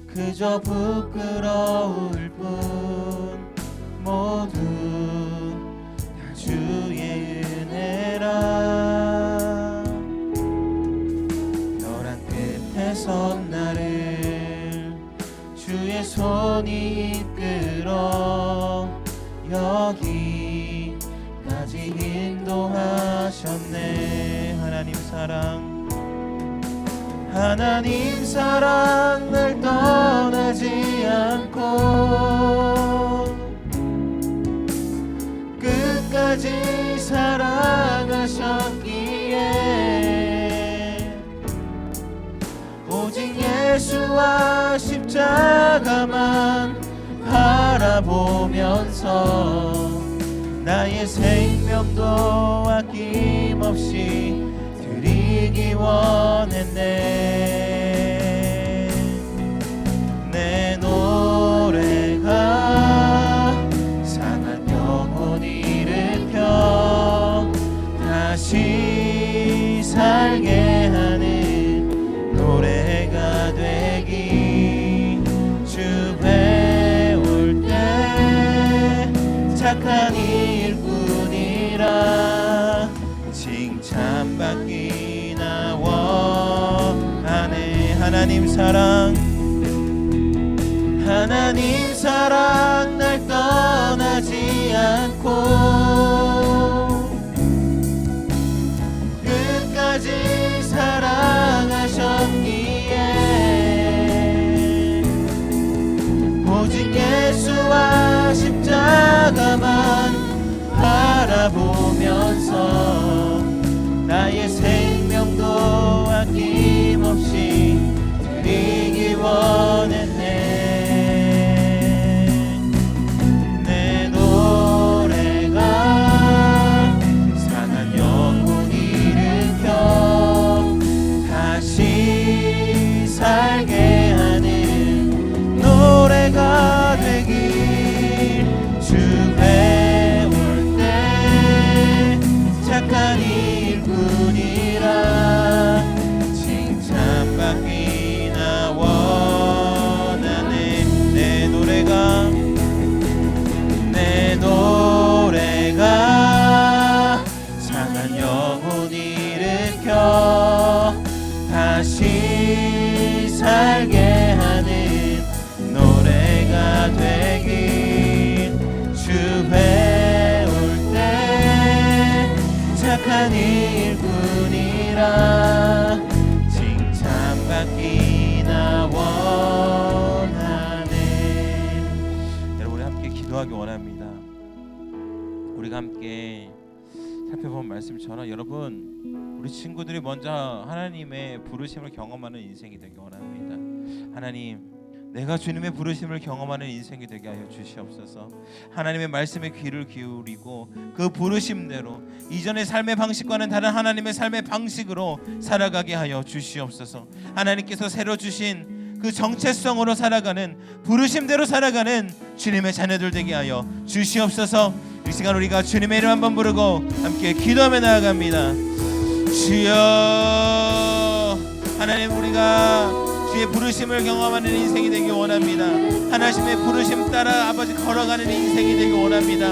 D: 그저 부끄러울 뿐 모두 다 주의 은혜라. 벼랑 끝에 선 나를 주의 손이 이끌어 여기까지 인도하셨네. 하나님 사랑 날 떠나지 않고 끝까지 사랑하셨기에 오직 예수와 십자가만 바라보면서 나의 생명도 아낌없이 드리기 원했네. 내 노래가 상한 영혼 일으켜 다시 살게 하는 노래가 되기. 주 배울 때 착한 일꾼이라 칭찬받기나 원하네. 하나님 사랑 날 떠나지 않고 끝까지 사랑하셨기에 오직 예수와 십자가만 바라보면서 나의 생명도 아낌없이 드리기 원했네. 내 노래가 상한 영혼 일으켜 다시 살게 하는 노래가 되길. 주 배울 때 착한 일꾼이라 칭찬받기나 원하네. 내 노래가 상한 영혼 일으켜 다시 살게 하는 노래가 되길. 주 배울 때 착한 일꾼이라 칭찬받기나 원하네. 여러분, 우리 함께 기도하기 원합니다. 우리가 함께 살펴본 말씀처럼 여러분, 우리 친구들이 먼저 하나님의 부르심을 경험하는 인생이 되기 원합니다. 하나님, 내가 주님의 부르심을 경험하는 인생이 되게 하여 주시옵소서. 하나님의 말씀에 귀를 기울이고 그 부르심대로 이전의 삶의 방식과는 다른 하나님의 삶의 방식으로 살아가게 하여 주시옵소서. 하나님께서 새로 주신 그 정체성으로 살아가는, 부르심대로 살아가는 주님의 자녀들 되게 하여 주시옵소서. 이 시간 우리가 주님의 이름 한번 부르고 함께 기도하며 나아갑니다. 주여, 하나님, 우리가 주의 부르심을 경험하는 인생이 되기 원합니다. 하나님의 부르심 따라 아버지 걸어가는 인생이 되기 원합니다.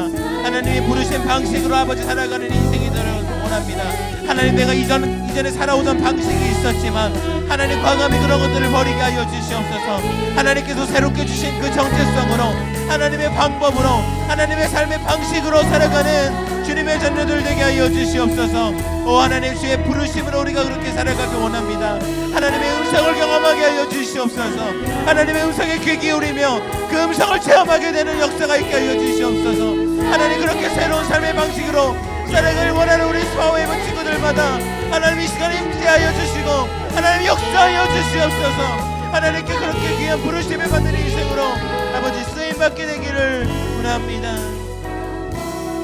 D: 하나님의 부르심 방식으로 아버지 살아가는 인생이 되기 원합니다. 하나님, 내가 이전에 살아오던 방식이 있었지만 하나님, 과감히 그런 것들을 버리게 하여 주시옵소서. 하나님께서 새롭게 주신 그 정체성으로, 하나님의 방법으로, 하나님의 삶의 방식으로 살아가는 주님의 자녀들 되게 하여 주시옵소서. 오 하나님, 주의 부르심으로 우리가 그렇게 살아가기 원합니다. 하나님의 음성을 경험하게 하여 주시옵소서. 하나님의 음성에 귀 기울이며 그 음성을 체험하게 되는 역사가 있게 하여 주시옵소서. 하나님, 그렇게 새로운 삶의 방식으로
E: 살아가길 원하는 우리 파워웨이브 친구들마다 하나님 이 시간에 임재하여 주시고 하나님 역사하여 주시옵소서. 하나님께 그렇게 귀한 부르심을 받는 인생으로 아버지 쓰임받게 되기를 원합니다.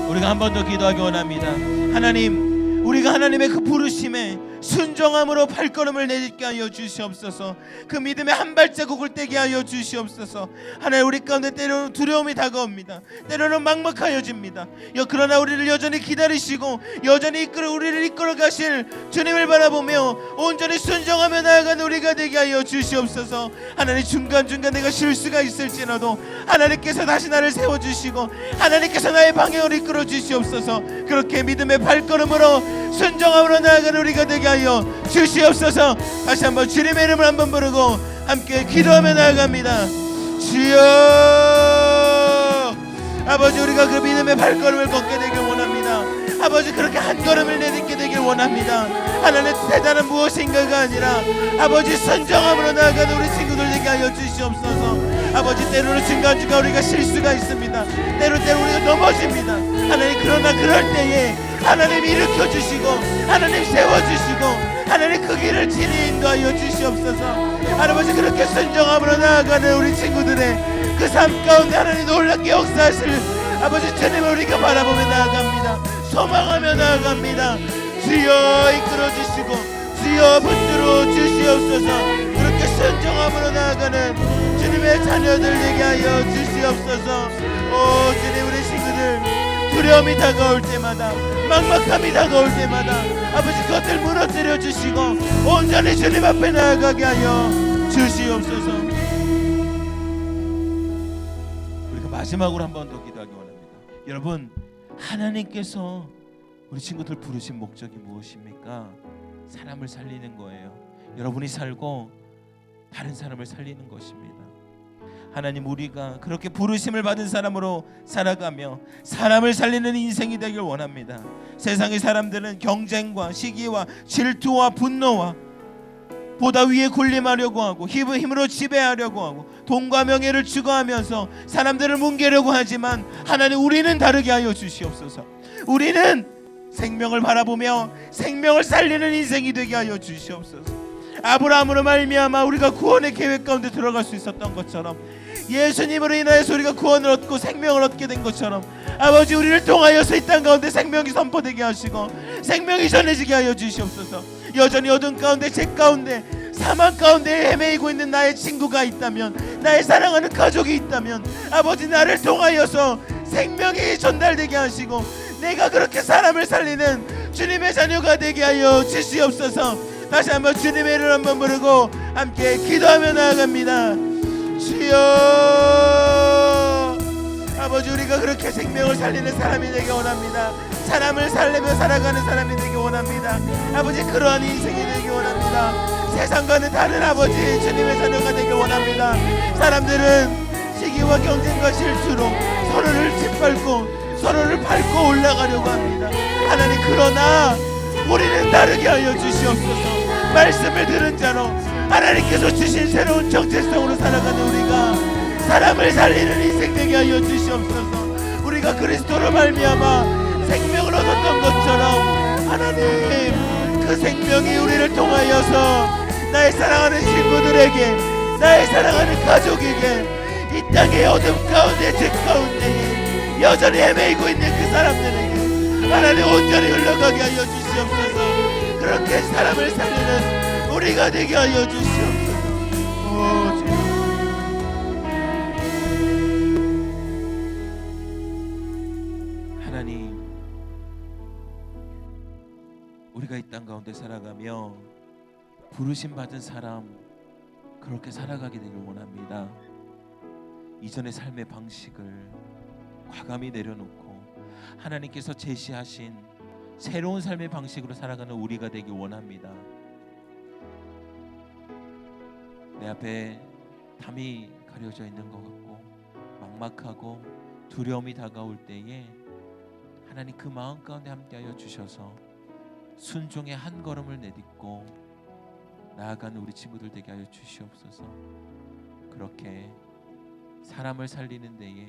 E: 우리가 한 번 더 기도하기 원합니다. 하나님, 우리가 하나님의 그 부르심에 순종함으로 발걸음을 내딛게 하여 주시옵소서. 그 믿음의 한 발자국을 떼게 하여 주시옵소서. 하나님, 우리 가운데 때로는 두려움이 다가옵니다. 때로는 막막하여집니다. 그러나 우리를 여전히 기다리시고 여전히 우리를 이끌어 가실 주님을 바라보며 온전히 순종하며 나아가는 우리가 되게 하여 주시옵소서. 하나님, 중간중간 내가 실수가 있을지라도 하나님께서 다시 나를 세워주시고 하나님께서 나의 방향을 이끌어 주시옵소서. 그렇게 믿음의 발걸음으로 순종함으로 나아가는 우리가 되게 하여 주시옵소서. 다시 한번 주님의 이름을 한번 부르고 함께 기도하며 나아갑니다. 주여, 아버지, 우리가 그 믿음의 발걸음을 걷게 되길 원합니다. 아버지, 그렇게 한 걸음을 내딛게 되길 원합니다. 하나님, 대단한 무엇인가가 아니라 아버지 순종함으로 나아가는 우리 친구들 되게 하여 주시옵소서. 아버지, 때로는 중간중간 우리가 실수가 있습니다. 때로 우리가 넘어집니다. 하나님, 그러나 그럴 때에 하나님 일으켜 주시고 하나님 세워주시고 하나님 그 길을 친히 인도하여 주시옵소서. 아버지, 그렇게 순종함으로 나아가는 우리 친구들의 그 삶 가운데 하나님 놀랍게 역사하실 아버지 주님을 우리가 바라보며 나아갑니다. 소망하며 나아갑니다. 주여 이끌어 주시고 주여 붙들어 주시옵소서. 그렇게 순종함으로 나아가는 주님의 자녀들 되게 하여 주시옵소서. 오 주님, 우리 친구들 두려움이 다가올 때마다 막막함이 다가올 때마다 아버지 그것들 무너뜨려 주시고 온전히 주님 앞에 나아가게 하여 주시옵소서. 우리가 마지막으로 한 번 더 기도하기 원합니다. 여러분, 하나님께서 우리 친구들 부르신 목적이 무엇입니까? 사람을 살리는 거예요. 여러분이 살고 다른 사람을 살리는 것입니다. 하나님, 우리가 그렇게 부르심을 받은 사람으로 살아가며 사람을 살리는 인생이 되길 원합니다. 세상의 사람들은 경쟁과 시기와 질투와 분노와 보다 위에 군림하려고 하고 힘으로 지배하려고 하고 돈과 명예를 추구하면서 사람들을 뭉개려고 하지만 하나님, 우리는 다르게 하여 주시옵소서. 우리는 생명을 바라보며 생명을 살리는 인생이 되게 하여 주시옵소서. 아브라함으로 말미암아 우리가 구원의 계획 가운데 들어갈 수 있었던 것처럼 예수님으로 인하여서 우리가 구원을 얻고 생명을 얻게 된 것처럼 아버지, 우리를 통하여서 이 땅 가운데 생명이 선포되게 하시고 생명이 전해지게 하여 주시옵소서. 여전히 어둠 가운데 죄 가운데 사망 가운데 헤매이고 있는 나의 친구가 있다면, 나의 사랑하는 가족이 있다면 아버지, 나를 통하여서 생명이 전달되게 하시고 내가 그렇게 사람을 살리는 주님의 자녀가 되게 하여 주시옵소서. 다시 한번 주님의 이름을 한번 부르고 함께 기도하며 나아갑니다. 주여, 아버지, 우리가 그렇게 생명을 살리는 사람이 되기 원합니다. 사람을 살리며 살아가는 사람이 되기 원합니다. 아버지, 그러한 인생이 되기 원합니다. 세상과는 다른 아버지 주님의 자녀가 되기 원합니다. 사람들은 시기와 경쟁과 질투로 서로를 짓밟고 서로를 밟고 올라가려고 합니다. 하나님, 그러나 우리는 다르게 하여 주시옵소서. 말씀을 들은 자로 하나님께서 주신 새로운 정체성으로 살아가는 우리가 사람을 살리는 인생 되게 하여 주시옵소서. 우리가 그리스도로 말미암아 생명을 얻었던 것처럼 하나님, 그 생명이 우리를 통하여서 나의 사랑하는 친구들에게, 나의 사랑하는 가족에게, 이 땅의 어둠 가운데 죄 가운데 여전히 헤매이고 있는 그 사람들에게 하나님 온전히 흘러가게 하여 주시옵소서. 그렇게 사람을 살리는 우리가 되게 하여 주시옵소서. 오 주님, 하나님, 우리가 이 땅 가운데 살아가며 부르심 받은 사람 그렇게 살아가게 되길 원합니다. 이전의 삶의 방식을 과감히 내려놓고 하나님께서 제시하신 새로운 삶의 방식으로 살아가는 우리가 되길 원합니다. 내 앞에 담이 가려져 있는 것 같고 막막하고 두려움이 다가올 때에 하나님, 그 마음 가운데 함께하여 주셔서 순종의 한 걸음을 내딛고 나아가는 우리 친구들 되게 하여 주시옵소서. 그렇게 사람을 살리는 데에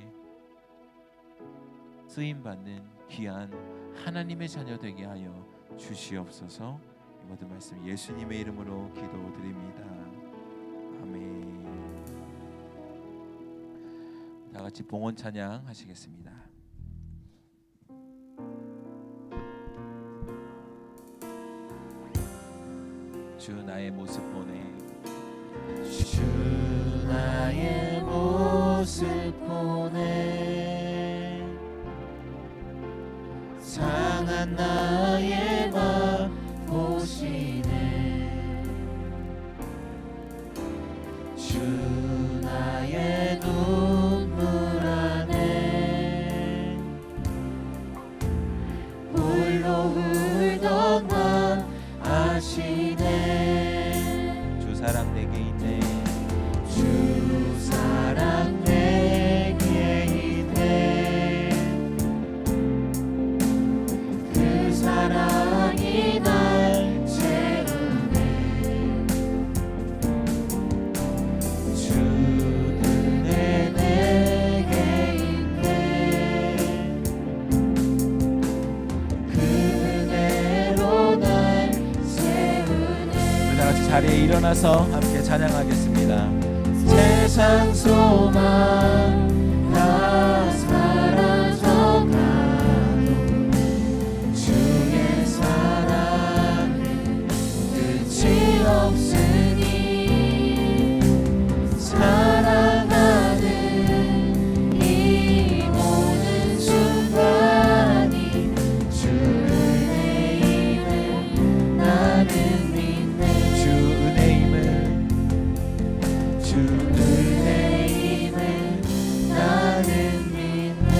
E: 쓰임 받는 귀한 하나님의 자녀 되게 하여 주시옵소서. 이 모든 말씀 예수님의 이름으로 기도드립니다. 아멘. 다 같이 봉헌 찬양 하시겠습니다. 주 나의 모습 보내, 주 나의 모습 보내, 상한 나의 맘 보시네. 주 나의 눈물 안에 홀로 울던 맘 아시네. 주 사랑 내게 있네, 주 사랑 내게 있네. 그 사랑이 날 채우네. 주 은혜 내게 있네. 그 은혜로 날 세우네. 우리 다 같이 자리에 일어나서 함께 찬양하겠습니다. 세상 소망 다 사라져가도 주의 사랑은 끝이 없으니 사랑하는 이 모든 순간이 주 은혜임을 나는 믿네. 주 은혜임을, 주 은혜임을 나는 믿네.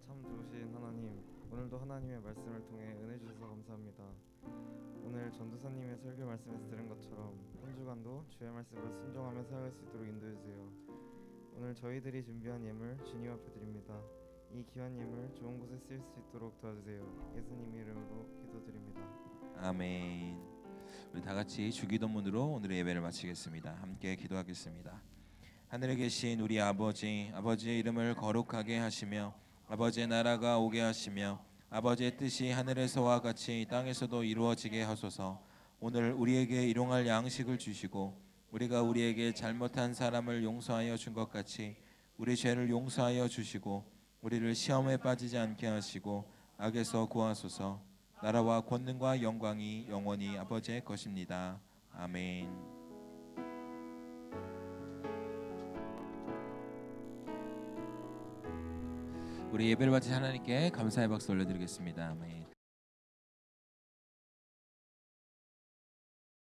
F: 참 좋으신 하나님, 오늘도 하나님의 말씀을 통해 은혜 주셔서 감사합니다. 오늘 전도사님의 설교 말씀에서 들은 것처럼 한 주간도 주의 말씀을 순종하며 살아갈 수 있도록 인도해 주세요. 오늘 저희들이 준비한 예물 주님 앞에 드립니다. 이 귀한 예물 좋은 곳에 쓰일 수 있도록 도와주세요. 예수님 이름으로 기도드립니다.
E: 아멘. 우리 다 같이 주기도문으로 오늘의 예배를 마치겠습니다. 함께 기도하겠습니다. 하늘에 계신 우리 아버지, 아버지의 이름을 거룩하게 하시며 아버지의 나라가 오게 하시며 아버지의 뜻이 하늘에서와 같이 땅에서도 이루어지게 하소서. 오늘 우리에게 일용할 양식을 주시고 우리가 우리에게 잘못한 사람을 용서하여 준 것 같이 우리 죄를 용서하여 주시고 우리를 시험에 빠지지 않게 하시고 악에서 구하소서. 나라와 권능과 영광이 영원히 아버지의 것입니다. 아멘. 우리 예배를 바친 하나님께 감사의 박수 올려드리겠습니다. 아멘.